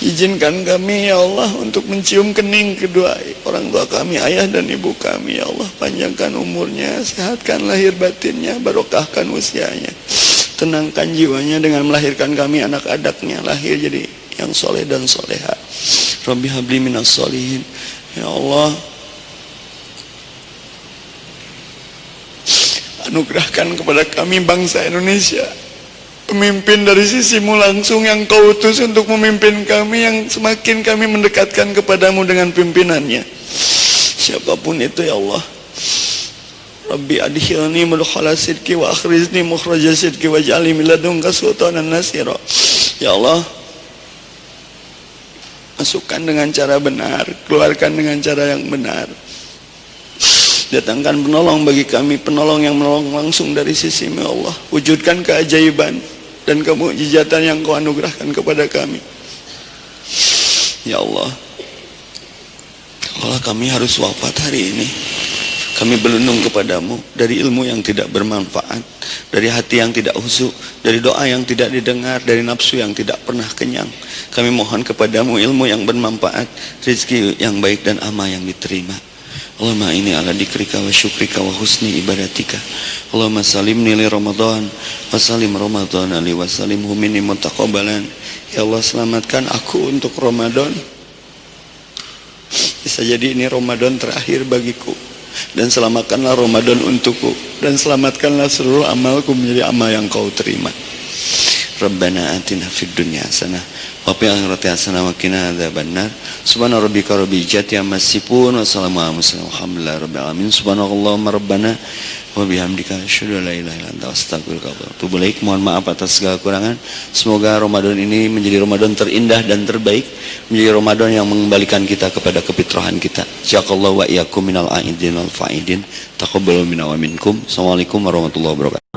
Izinkan kami ya Allah untuk mencium kening kedua orang tua kami, ayah dan ibu kami. Ya Allah, panjangkan umurnya, sehatkan lahir batinnya, barokahkan usianya, tenangkan jiwanya dengan melahirkan kami anak-anaknya lahir jadi yang soleh dan soleha. Rabbi habli minas solihin. Ya Allah, anugerahkan kepada kami bangsa Indonesia pemimpin dari sisimu langsung yang kau utus untuk memimpin kami, yang semakin kami mendekatkan kepadamu dengan pimpinannya, siapapun itu ya Allah. Rabbi adkhilni mudkhala sidqi wa akhrizni mukhraja sidqi waj'alni min ladunka sultanan nasira. Ya Allah, masukkan dengan cara benar, keluarkan dengan cara yang benar. Datangkan penolong bagi kami, penolong yang menolong langsung dari sisimu ya Allah. Wujudkan keajaiban dan kemukjizatan yang kau anugerahkan kepada kami ya Allah. Allah, kami harus wafat hari ini. Kami berlindung kepadamu dari ilmu yang tidak bermanfaat, dari hati yang tidak khusyuk, dari doa yang tidak didengar, dari nafsu yang tidak pernah kenyang. Kami mohon kepadamu ilmu yang bermanfaat, rezeki yang baik dan amal yang diterima. Allahumma ini ala dikrika wa syukrika wa husni ibadatika. Allahumma salimni li Ramadan wa salim Ramadan li wa salimhu minni mutaqabbalan. Ya Allah, selamatkan aku untuk Ramadan. Bisa jadi ini Ramadan terakhir bagiku, dan selamatkanlah Ramadan untukku, dan selamatkanlah seluruh amalku menjadi amal yang kau terima. Rabbana atina fid dunya hasanah wa fil akhirati hasanah wa qina adzabannar. Subhana rabbika rabbil izzati amma yasifun wa salamun alal mursalin walhamdulillahi rabbil alamin. Subhanallahumma rabbana Wa bihamdika asyhadu an la ilaha illa anta astaghfiruka wa atubu ilaik. Mohon maaf atas segala kurangan. Semoga Ramadan ini menjadi Ramadan terindah dan terbaik, menjadi Ramadan yang mengembalikan kita kepada kefitrahan kita. Jazakallahu wa iyyakum minal aidin wal faidin. Taqabbalu minna wa minkum. Assalamualaikum warahmatullahi wabarakatuh.